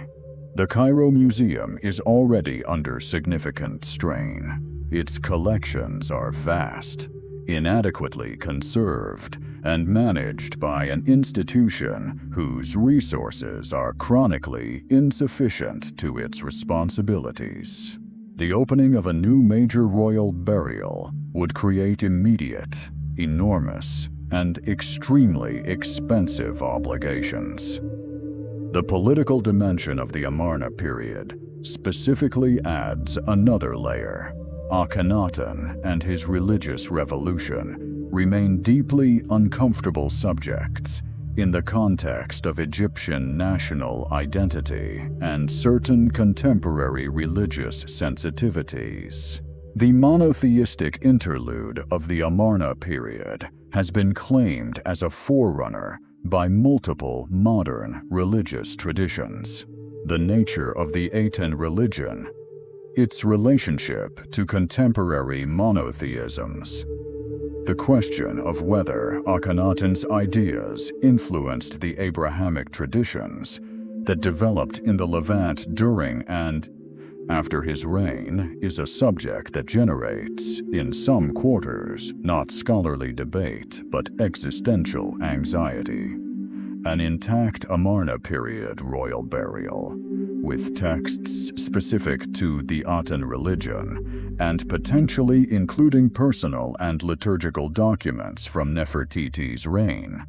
The Cairo Museum is already under significant strain. Its collections are vast, inadequately conserved, and managed by an institution whose resources are chronically insufficient to its responsibilities. The opening of a new major royal burial would create immediate, enormous, and extremely expensive obligations. The political dimension of the Amarna period specifically adds another layer. Akhenaten and his religious revolution remain deeply uncomfortable subjects in the context of Egyptian national identity and certain contemporary religious sensitivities. The monotheistic interlude of the Amarna period has been claimed as a forerunner by multiple modern religious traditions. The nature of the Aten religion, its relationship to contemporary monotheisms. The question of whether Akhenaten's ideas influenced the Abrahamic traditions that developed in the Levant during and after his reign is a subject that generates, in some quarters, not scholarly debate but existential anxiety. An intact Amarna period royal burial, with texts specific to the Aten religion and potentially including personal and liturgical documents from Nefertiti's reign,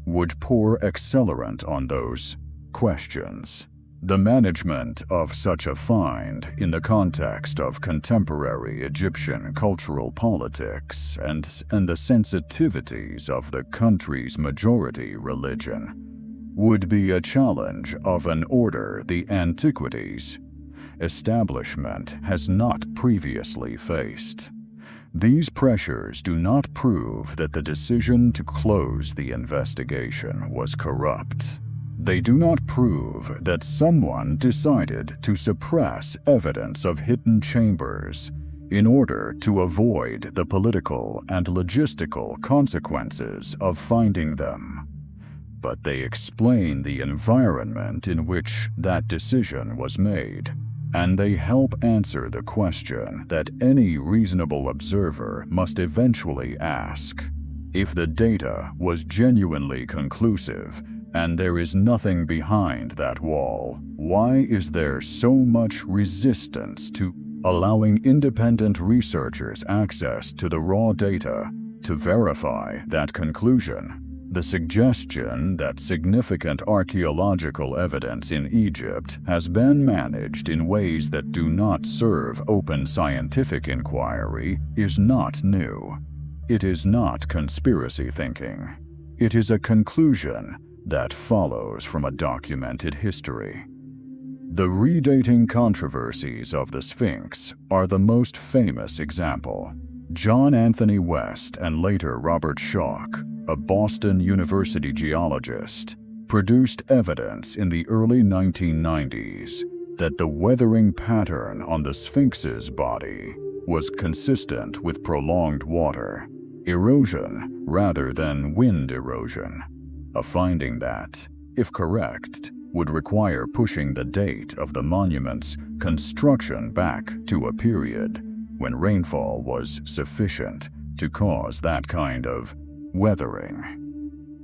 would pour accelerant on those questions. The management of such a find in the context of contemporary Egyptian cultural politics and the sensitivities of the country's majority religion would be a challenge of an order the antiquities establishment has not previously faced. These pressures do not prove that the decision to close the investigation was corrupt. They do not prove that someone decided to suppress evidence of hidden chambers in order to avoid the political and logistical consequences of finding them. But they explain the environment in which that decision was made, and they help answer the question that any reasonable observer must eventually ask. If the data was genuinely conclusive, and there is nothing behind that wall, why is there so much resistance to allowing independent researchers access to the raw data to verify that conclusion? The suggestion that significant archaeological evidence in Egypt has been managed in ways that do not serve open scientific inquiry is not new. It is not conspiracy thinking. It is a conclusion that follows from a documented history. The redating controversies of the Sphinx are the most famous example. John Anthony West and later Robert Schoch, a Boston University geologist, produced evidence in the early 1990s that the weathering pattern on the Sphinx's body was consistent with prolonged water erosion rather than wind erosion. A finding that, if correct, would require pushing the date of the monument's construction back to a period when rainfall was sufficient to cause that kind of weathering.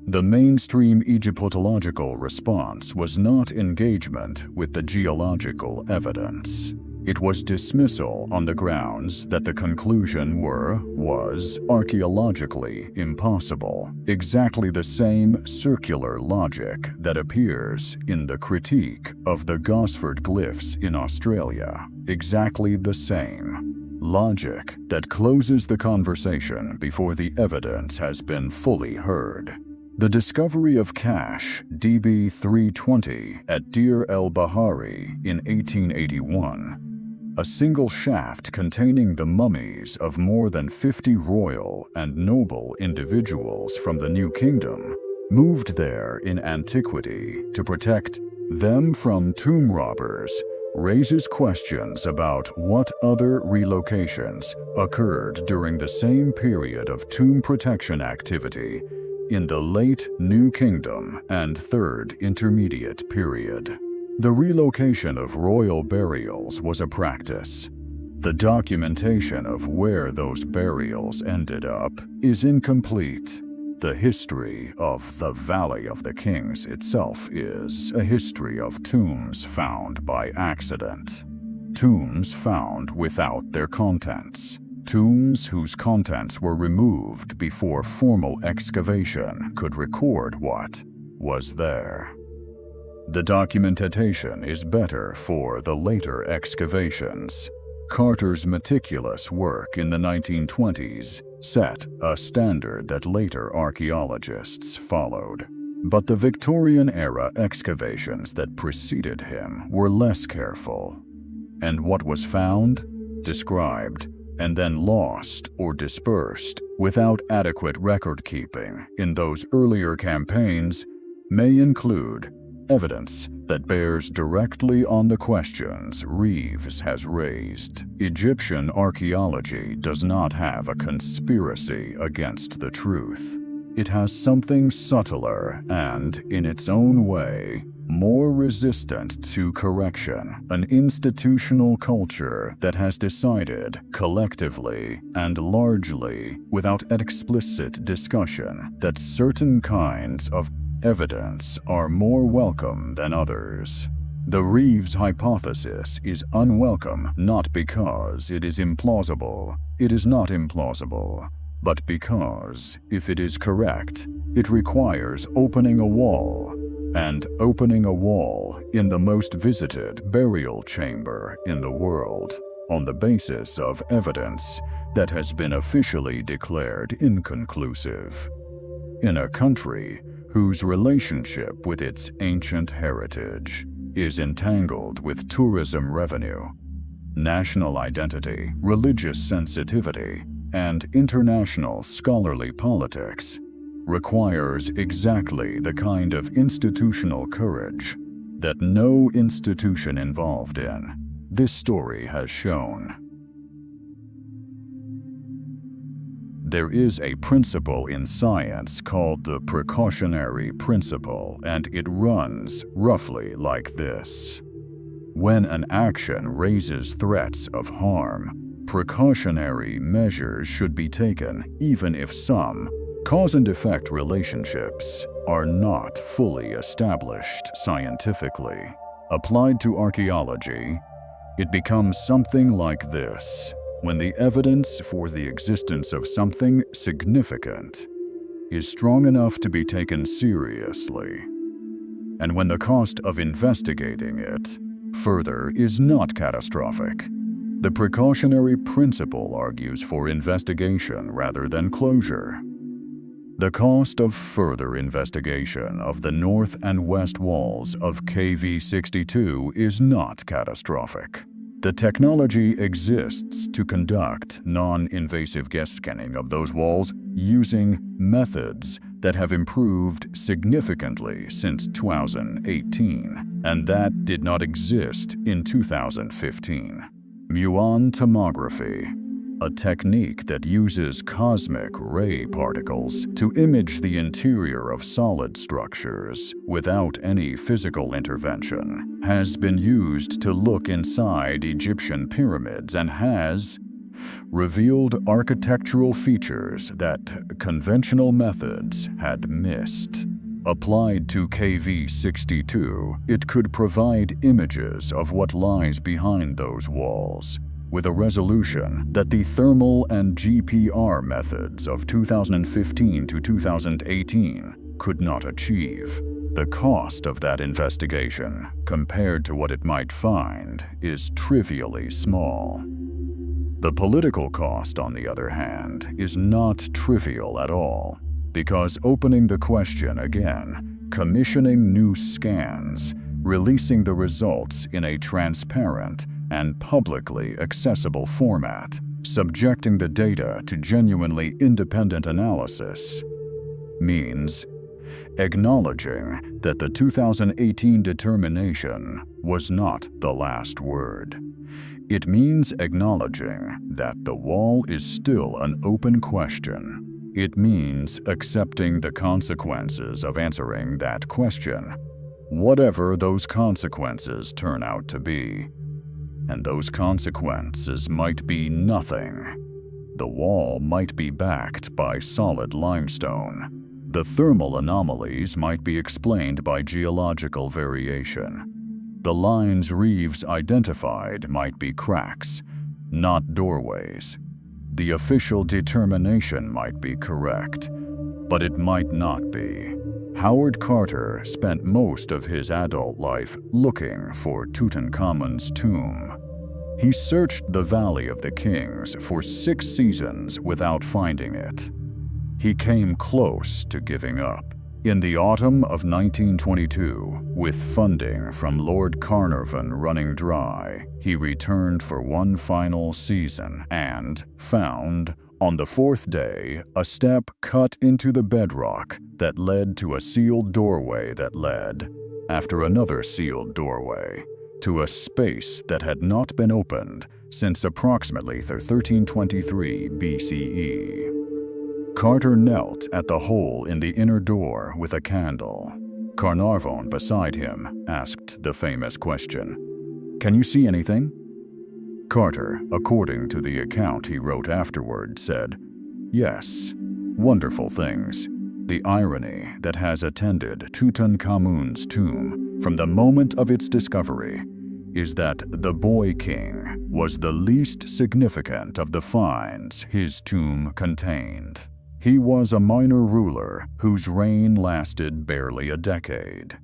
The mainstream Egyptological response was not engagement with the geological evidence. It was dismissal on the grounds that the conclusion was archaeologically impossible. Exactly the same circular logic that appears in the critique of the Gosford glyphs in Australia. Exactly the same logic that closes the conversation before the evidence has been fully heard. The discovery of Cache DB 320 at Deir el-Bahari in 1881, a single shaft containing the mummies of more than 50 royal and noble individuals from the New Kingdom, moved there in antiquity to protect them from tomb robbers, raises questions about what other relocations occurred during the same period of tomb protection activity in the late New Kingdom and Third Intermediate period. The relocation of royal burials was a practice. The documentation of where those burials ended up is incomplete. The history of the Valley of the Kings itself is a history of tombs found by accident. Tombs found without their contents. Tombs whose contents were removed before formal excavation could record what was there. The documentation is better for the later excavations. Carter's meticulous work in the 1920s set a standard that later archaeologists followed. But the Victorian-era excavations that preceded him were less careful. And what was found, described, and then lost or dispersed without adequate record-keeping in those earlier campaigns may include evidence that bears directly on the questions Reeves has raised. Egyptian archaeology does not have a conspiracy against the truth. It has something subtler and, in its own way, more resistant to correction, an institutional culture that has decided, collectively and largely without explicit discussion, that certain kinds of evidence are more welcome than others. The Reeves hypothesis is unwelcome not because it is implausible. It is not implausible, but because, if it is correct, it requires opening a wall, and opening a wall in the most visited burial chamber in the world, on the basis of evidence that has been officially declared inconclusive. In a country whose relationship with its ancient heritage is entangled with tourism revenue, national identity, religious sensitivity, and international scholarly politics, requires exactly the kind of institutional courage that no institution involved in this story has shown. There is a principle in science called the precautionary principle, and it runs roughly like this. When an action raises threats of harm, precautionary measures should be taken even if some cause and effect relationships are not fully established scientifically. Applied to archaeology, it becomes something like this. When the evidence for the existence of something significant is strong enough to be taken seriously, and when the cost of investigating it further is not catastrophic, the precautionary principle argues for investigation rather than closure. The cost of further investigation of the north and west walls of KV62 is not catastrophic. The technology exists to conduct non-invasive guest scanning of those walls using methods that have improved significantly since 2018, and that did not exist in 2015. Muon tomography, a technique that uses cosmic ray particles to image the interior of solid structures without any physical intervention, has been used to look inside Egyptian pyramids and has revealed architectural features that conventional methods had missed. Applied to KV62, it could provide images of what lies behind those walls, with a resolution that the thermal and GPR methods of 2015 to 2018 could not achieve. The cost of that investigation, compared to what it might find, is trivially small. The political cost, on the other hand, is not trivial at all, because opening the question again, commissioning new scans, releasing the results in a transparent and publicly accessible format, subjecting the data to genuinely independent analysis, means acknowledging that the 2018 determination was not the last word. It means acknowledging that the wall is still an open question. It means accepting the consequences of answering that question, whatever those consequences turn out to be. And those consequences might be nothing. The wall might be backed by solid limestone. The thermal anomalies might be explained by geological variation. The lines Reeves identified might be cracks, not doorways. The official determination might be correct, but it might not be. Howard Carter spent most of his adult life looking for Tutankhamun's tomb. He searched the Valley of the Kings for 6 seasons without finding it. He came close to giving up. In the autumn of 1922, with funding from Lord Carnarvon running dry, he returned for one final season and found, on the fourth day, a step cut into the bedrock that led to a sealed doorway that led, after another sealed doorway, to a space that had not been opened since approximately 1323 BCE. Carter knelt at the hole in the inner door with a candle. Carnarvon, beside him, asked the famous question, "Can you see anything?" Carter, according to the account he wrote afterward, said, "Yes, wonderful things. The irony that has attended Tutankhamun's tomb from the moment of its discovery is that the boy king was the least significant of the finds his tomb contained. He was a minor ruler whose reign lasted barely a decade,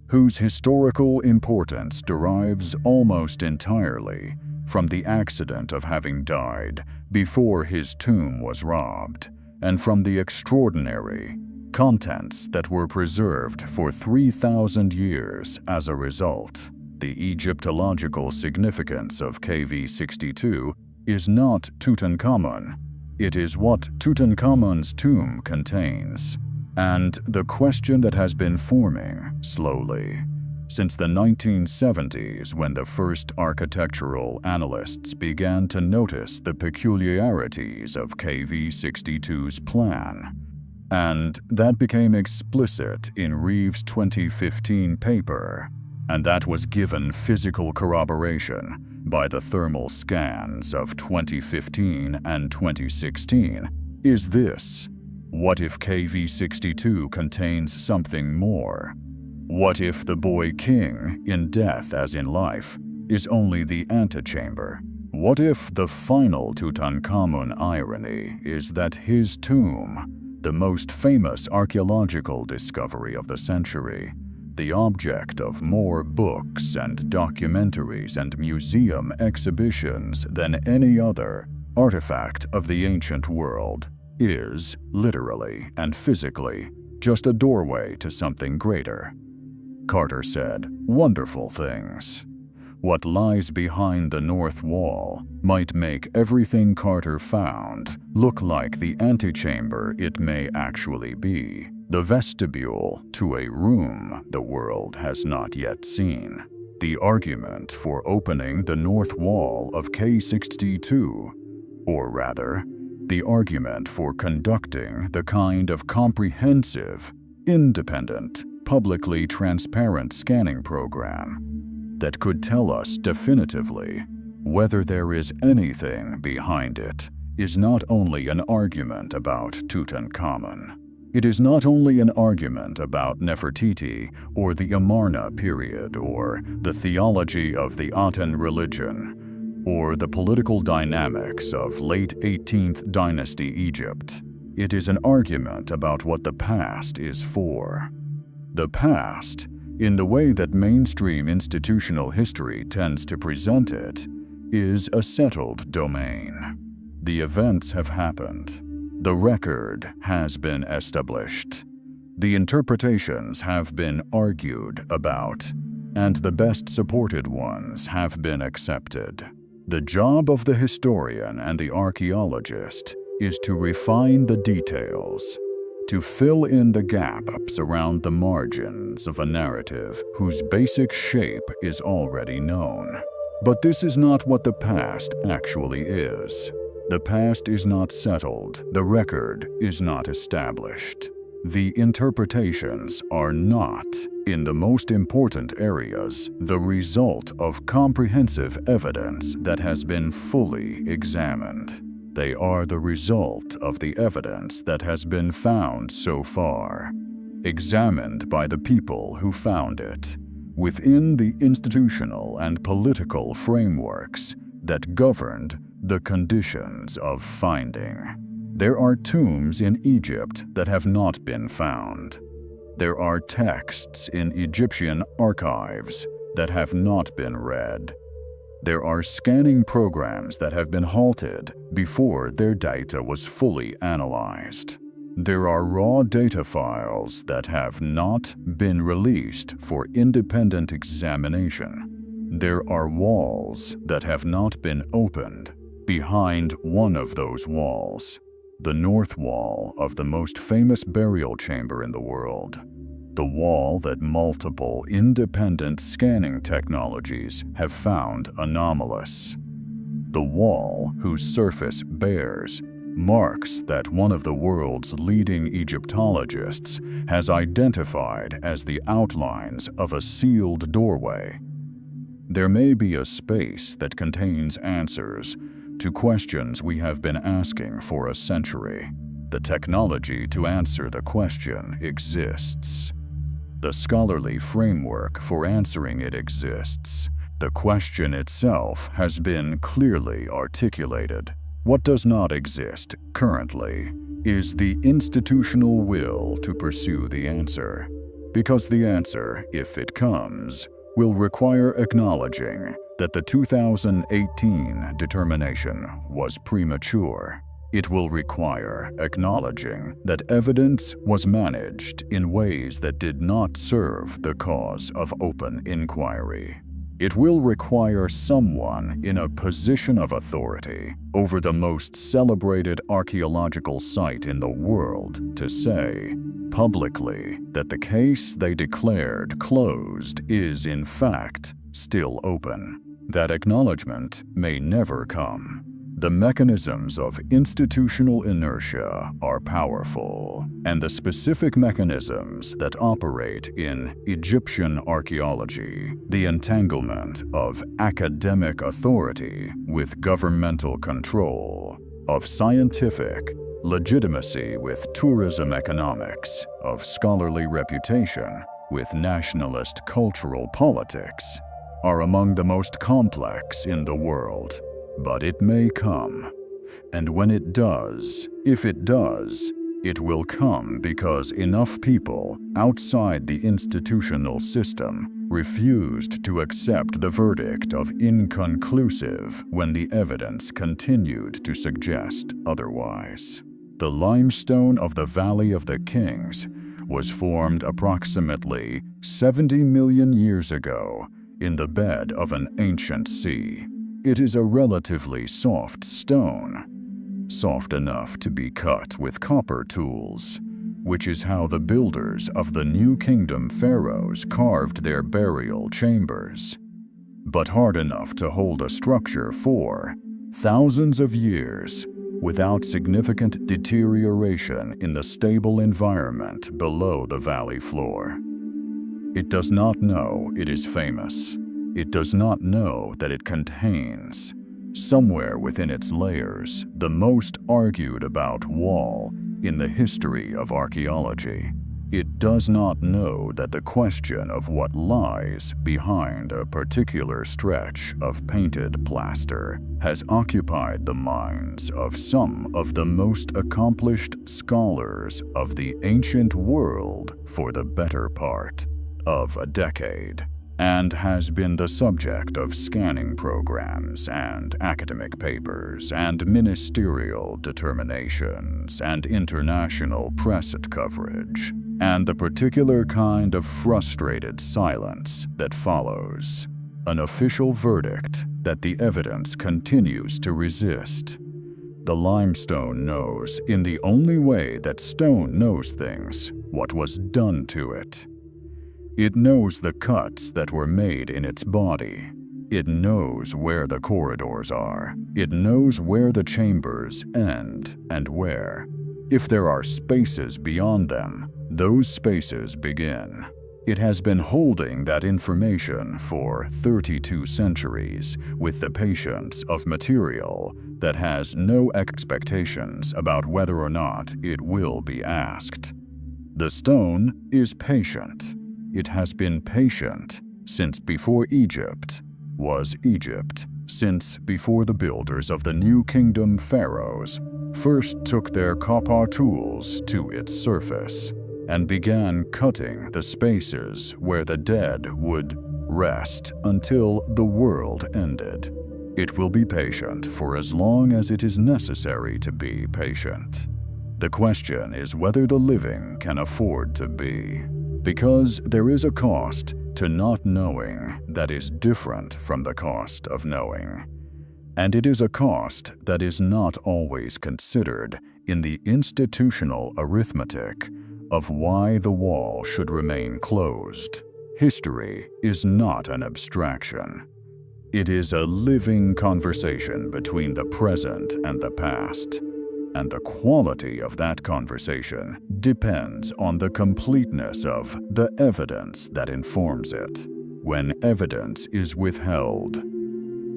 whose historical importance derives almost entirely from the accident of having died before his tomb was robbed, and from the extraordinary contents that were preserved for 3,000 years as a result. The Egyptological significance of KV-62 is not Tutankhamun. It is what Tutankhamun's tomb contains, and the question that has been forming slowly since the 1970s, when the first architectural analysts began to notice the peculiarities of KV-62's plan. And that became explicit in Reeves' 2015 paper, and that was given physical corroboration by the thermal scans of 2015 and 2016, is this: what if KV-62 contains something more? What if the boy king, in death as in life, is only the antechamber? What if the final Tutankhamun irony is that his tomb, the most famous archaeological discovery of the century, the object of more books and documentaries and museum exhibitions than any other artifact of the ancient world, is, literally and physically, just a doorway to something greater? Carter said, "Wonderful things. What lies behind the north wall might make everything Carter found look like the antechamber it may actually be, the vestibule to a room the world has not yet seen. The argument for opening the north wall of K62, or rather, the argument for conducting the kind of comprehensive, independent, publicly transparent scanning program that could tell us definitively whether there is anything behind it, is not only an argument about Tutankhamun. It is not only an argument about Nefertiti or the Amarna period or the theology of the Aten religion or the political dynamics of late 18th dynasty Egypt. It is an argument about what the past is for. The past, in the way that mainstream institutional history tends to present it, is a settled domain. The events have happened. The record has been established. The interpretations have been argued about, and the best supported ones have been accepted. The job of the historian and the archaeologist is to refine the details, to fill in the gaps around the margins of a narrative whose basic shape is already known. But this is not what the past actually is. The past is not settled. The record is not established. The interpretations are not, in the most important areas, the result of comprehensive evidence that has been fully examined. They are the result of the evidence that has been found so far, examined by the people who found it, within the institutional and political frameworks that governed the conditions of finding. There are tombs in Egypt that have not been found. There are texts in Egyptian archives that have not been read. There are scanning programs that have been halted before their data was fully analyzed. There are raw data files that have not been released for independent examination. There are walls that have not been opened. Behind one of those walls, the north wall of the most famous burial chamber in the world, the wall that multiple independent scanning technologies have found anomalous. The wall whose surface bears marks that one of the world's leading Egyptologists has identified as the outlines of a sealed doorway. There may be a space that contains answers to questions we have been asking for a century. The technology to answer the question exists. The scholarly framework for answering it exists. The question itself has been clearly articulated. What does not exist currently is the institutional will to pursue the answer, because the answer, if it comes, will require acknowledging that the 2018 determination was premature. It will require acknowledging that evidence was managed in ways that did not serve the cause of open inquiry. It will require someone in a position of authority over the most celebrated archaeological site in the world to say publicly that the case they declared closed is in fact still open. That acknowledgement may never come. The mechanisms of institutional inertia are powerful, and the specific mechanisms that operate in Egyptian archaeology, the entanglement of academic authority with governmental control, of scientific legitimacy with tourism economics, of scholarly reputation with nationalist cultural politics, are among the most complex in the world. But it may come, and when it does, if it does, it will come because enough people outside the institutional system refused to accept the verdict of inconclusive when the evidence continued to suggest otherwise. The limestone of the Valley of the Kings was formed approximately 70 million years ago in the bed of an ancient sea. It is a relatively soft stone, soft enough to be cut with copper tools, which is how the builders of the New Kingdom pharaohs carved their burial chambers, but hard enough to hold a structure for thousands of years without significant deterioration in the stable environment below the valley floor. It does not know it is famous. It does not know that it contains, somewhere within its layers, the most argued about wall in the history of archaeology. It does not know that the question of what lies behind a particular stretch of painted plaster has occupied the minds of some of the most accomplished scholars of the ancient world for the better part of a decade, and has been the subject of scanning programs and academic papers and ministerial determinations and international press coverage, and the particular kind of frustrated silence that follows, an official verdict that the evidence continues to resist. The limestone knows, in the only way that stone knows things, what was done to it. It knows the cuts that were made in its body. It knows where the corridors are. It knows where the chambers end and where, if there are spaces beyond them, those spaces begin. It has been holding that information for 32 centuries with the patience of material that has no expectations about whether or not it will be asked. The stone is patient. It has been patient since before Egypt was Egypt, since before the builders of the New Kingdom pharaohs first took their copper tools to its surface and began cutting the spaces where the dead would rest until the world ended. It will be patient for as long as it is necessary to be patient. The question is whether the living can afford to be, because there is a cost to not knowing that is different from the cost of knowing. And it is a cost that is not always considered in the institutional arithmetic of why the wall should remain closed. History is not an abstraction. It is a living conversation between the present and the past. And the quality of that conversation depends on the completeness of the evidence that informs it. When evidence is withheld,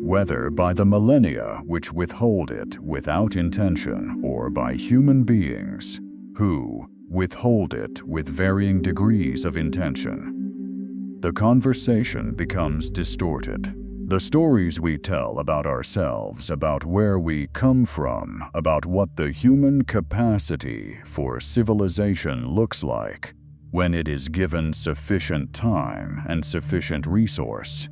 whether by the millennia which withhold it without intention or by human beings who withhold it with varying degrees of intention, the conversation becomes distorted. The stories we tell about ourselves, about where we come from, about what the human capacity for civilization looks like when it is given sufficient time and sufficient resource,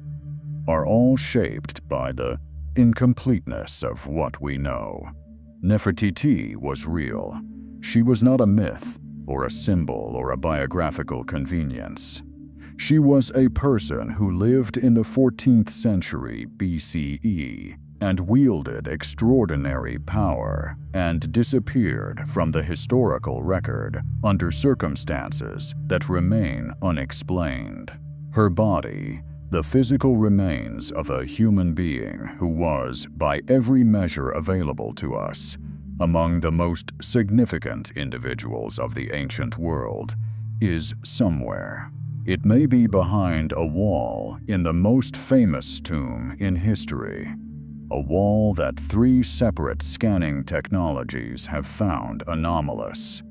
are all shaped by the incompleteness of what we know. Nefertiti was real. She was not a myth or a symbol or a biographical convenience. She was a person who lived in the 14th century BCE and wielded extraordinary power and disappeared from the historical record under circumstances that remain unexplained. Her body, the physical remains of a human being who was, by every measure available to us, among the most significant individuals of the ancient world, is somewhere. It may be behind a wall in the most famous tomb in history, a wall that 3 separate scanning technologies have found anomalous,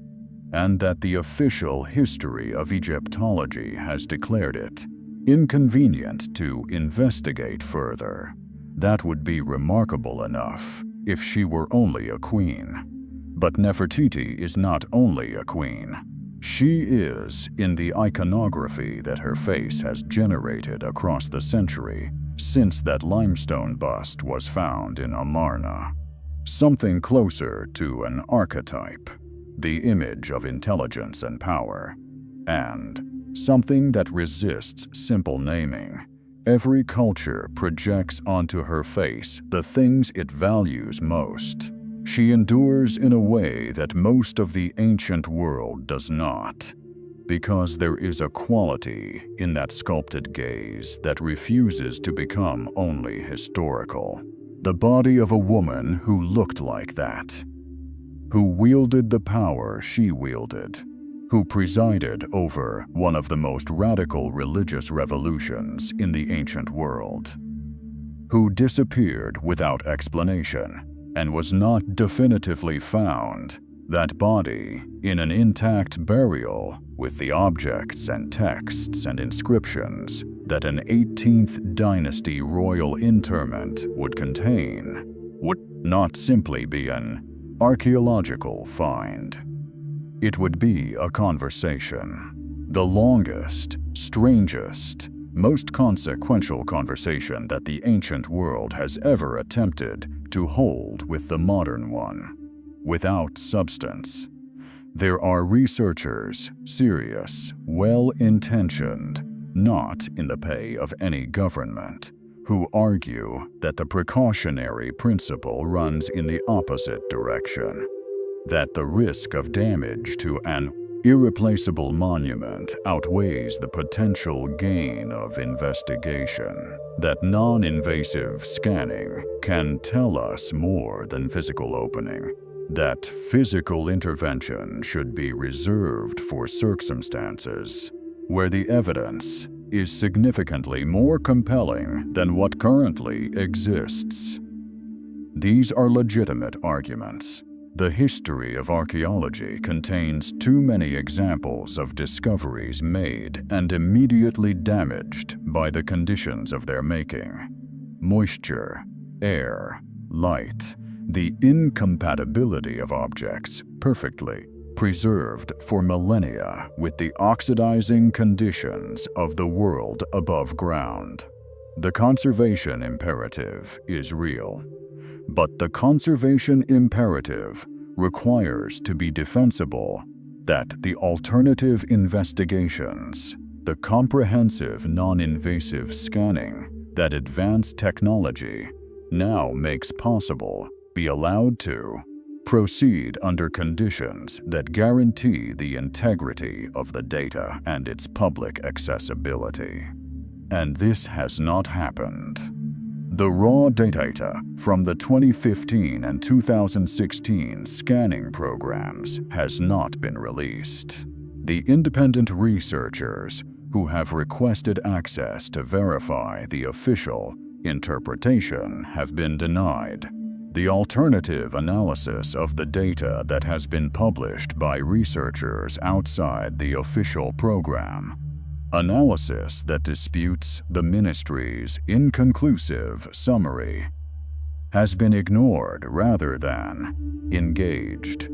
and that the official history of Egyptology has declared it inconvenient to investigate further. That would be remarkable enough if she were only a queen. But Nefertiti is not only a queen. She is in the iconography that her face has generated across the century since that limestone bust was found in Amarna. Something closer to an archetype, the image of intelligence and power, and something that resists simple naming. Every culture projects onto her face the things it values most. She endures in a way that most of the ancient world does not, because there is a quality in that sculpted gaze that refuses to become only historical. The body of a woman who looked like that, who wielded the power she wielded, who presided over one of the most radical religious revolutions in the ancient world, who disappeared without explanation and was not definitively found, that body, in an intact burial with the objects and texts and inscriptions that an 18th dynasty royal interment would contain, would not simply be an archaeological find. It would be a conversation, the longest, strangest, most consequential conversation that the ancient world has ever attempted to hold with the modern one, without substance. There are researchers, serious, well-intentioned, not in the pay of any government, who argue that the precautionary principle runs in the opposite direction, that the risk of damage to an irreplaceable monument outweighs the potential gain of investigation, that non-invasive scanning can tell us more than physical opening, that physical intervention should be reserved for circumstances where the evidence is significantly more compelling than what currently exists. These are legitimate arguments. The history of archaeology contains too many examples of discoveries made and immediately damaged by the conditions of their making. Moisture, air, light, the incompatibility of objects perfectly preserved for millennia with the oxidizing conditions of the world above ground. The conservation imperative is real. But the conservation imperative requires to be defensible that the alternative investigations, the comprehensive non-invasive scanning that advanced technology now makes possible, be allowed to proceed under conditions that guarantee the integrity of the data and its public accessibility. And this has not happened. The raw data from the 2015 and 2016 scanning programs has not been released. The independent researchers who have requested access to verify the official interpretation have been denied. The alternative analysis of the data that has been published by researchers outside the official program, analysis that disputes the ministry's inconclusive summary, has been ignored rather than engaged.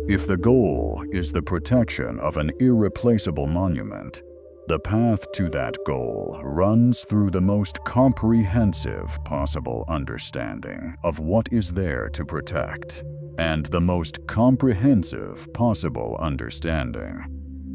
If the goal is the protection of an irreplaceable monument, the path to that goal runs through the most comprehensive possible understanding of what is there to protect, and the most comprehensive possible understanding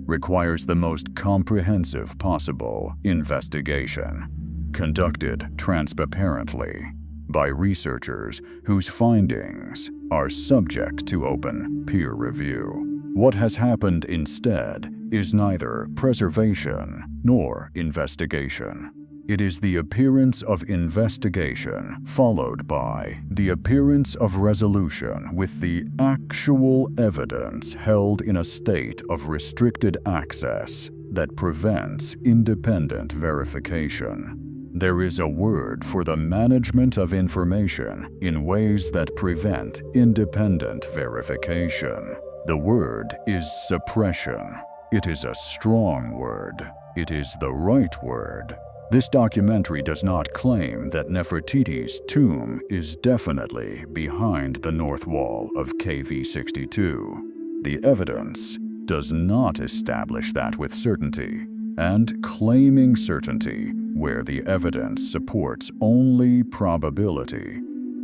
requires the most comprehensive possible investigation, conducted transparently by researchers whose findings are subject to open peer review. What has happened instead is neither preservation nor investigation. It is the appearance of investigation followed by the appearance of resolution with the actual evidence held in a state of restricted access that prevents independent verification. There is a word for the management of information in ways that prevent independent verification. The word is suppression. It is a strong word. It is the right word. This documentary does not claim that Nefertiti's tomb is definitely behind the north wall of KV62. The evidence does not establish that with certainty, and claiming certainty where the evidence supports only probability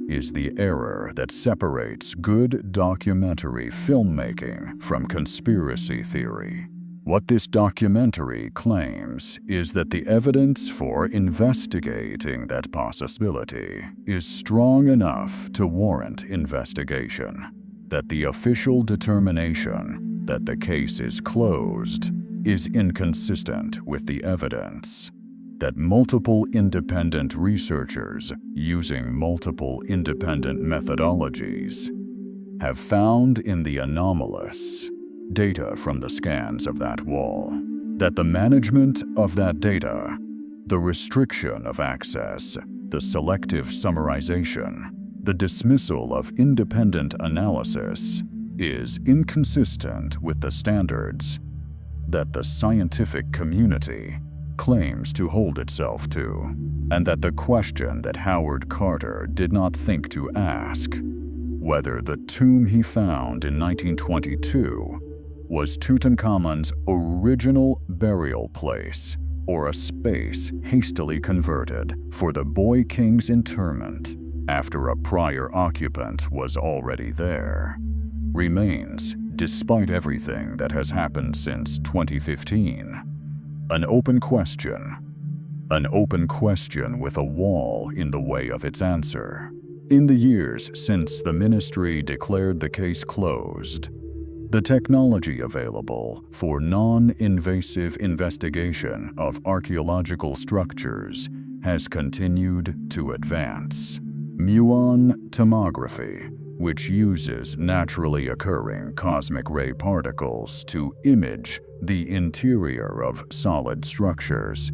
is the error that separates good documentary filmmaking from conspiracy theory. What this documentary claims is that the evidence for investigating that possibility is strong enough to warrant investigation, that the official determination that the case is closed is inconsistent with the evidence, that multiple independent researchers using multiple independent methodologies have found in the anomalous data from the scans of that wall, that the management of that data, the restriction of access, the selective summarization, the dismissal of independent analysis is inconsistent with the standards that the scientific community claims to hold itself to, and that the question that Howard Carter did not think to ask, whether the tomb he found in 1922 was Tutankhamun's original burial place or a space hastily converted for the boy king's interment after a prior occupant was already there, remains, despite everything that has happened since 2015, an open question with a wall in the way of its answer. In the years since the ministry declared the case closed, the technology available for non-invasive investigation of archaeological structures has continued to advance. Muon tomography, which uses naturally occurring cosmic ray particles to image the interior of solid structures,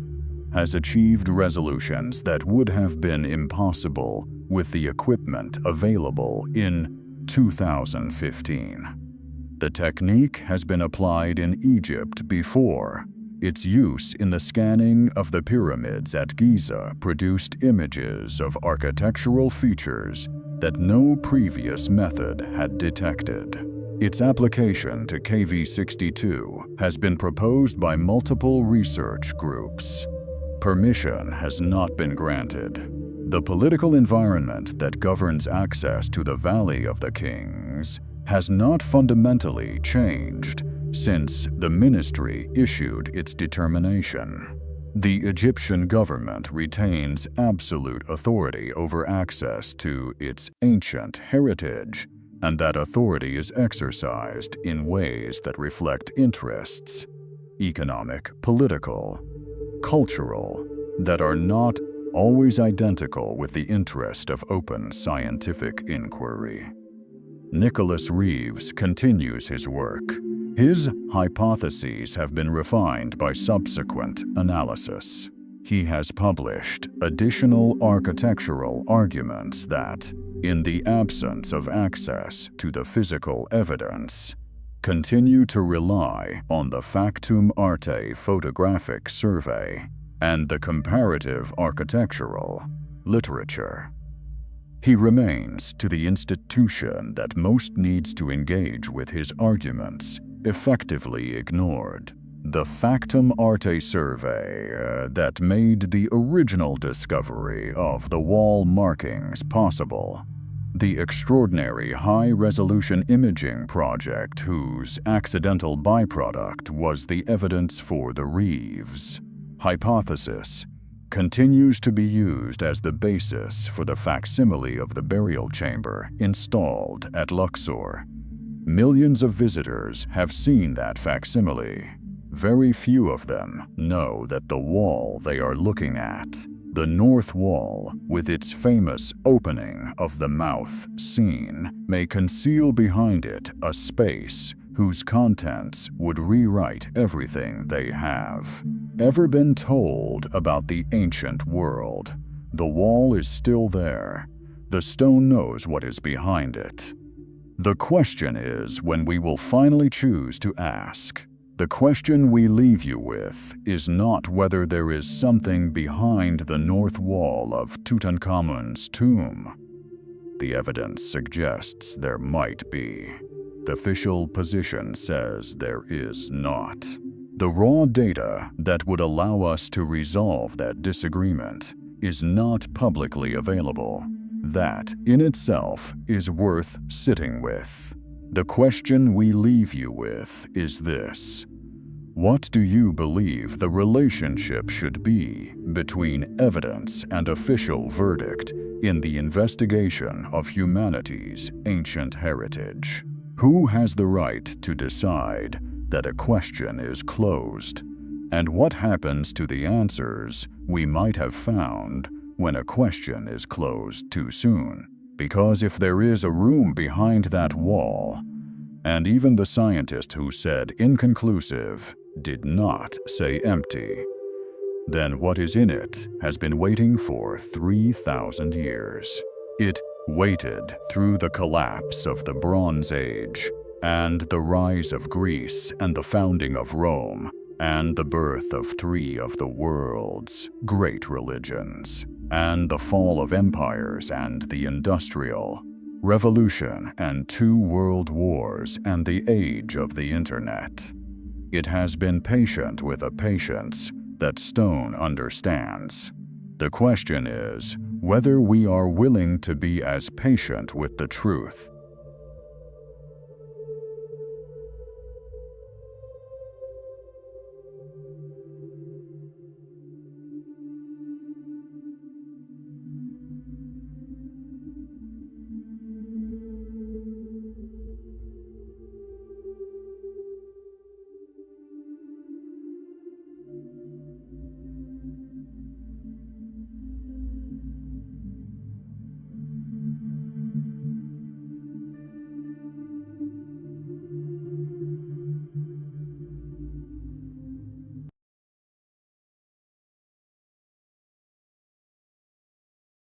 has achieved resolutions that would have been impossible with the equipment available in 2015. The technique has been applied in Egypt before. Its use in the scanning of the pyramids at Giza produced images of architectural features that no previous method had detected. Its application to KV62 has been proposed by multiple research groups. Permission has not been granted. The political environment that governs access to the Valley of the Kings has not fundamentally changed since the ministry issued its determination. The Egyptian government retains absolute authority over access to its ancient heritage, and that authority is exercised in ways that reflect interests, economic, political, cultural, that are not always identical with the interest of open scientific inquiry. Nicholas Reeves continues his work. His hypotheses have been refined by subsequent analysis. He has published additional architectural arguments that, in the absence of access to the physical evidence, continue to rely on the Factum Arte photographic survey and the comparative architectural literature. He remains to the institution that most needs to engage with his arguments effectively ignored. The Factum Arte survey that made the original discovery of the wall markings possible. The extraordinary high-resolution imaging project whose accidental byproduct was the evidence for the Reeves hypothesis continues to be used as the basis for the facsimile of the burial chamber installed at Luxor. Millions of visitors have seen that facsimile. Very few of them know that the wall they are looking at, the north wall with its famous opening of the mouth scene, may conceal behind it a space whose contents would rewrite everything they have ever been told about the ancient world. The wall is still there. The stone knows what is behind it. The question is when we will finally choose to ask. The question we leave you with is not whether there is something behind the north wall of Tutankhamun's tomb. The evidence suggests there might be. The official position says there is not. The raw data that would allow us to resolve that disagreement is not publicly available. That, in itself, is worth sitting with. The question we leave you with is this: what do you believe the relationship should be between evidence and official verdict in the investigation of humanity's ancient heritage? Who has the right to decide that a question is closed? And what happens to the answers we might have found when a question is closed too soon? Because if there is a room behind that wall, and even the scientist who said inconclusive did not say empty, then what is in it has been waiting for 3,000 years. It waited through the collapse of the Bronze Age, and the rise of Greece and the founding of Rome, and the birth of 3 of the world's great religions, and the fall of empires and the Industrial Revolution and 2 world wars and the age of the Internet. It has been patient with a patience that stone understands. The question is whether we are willing to be as patient with the truth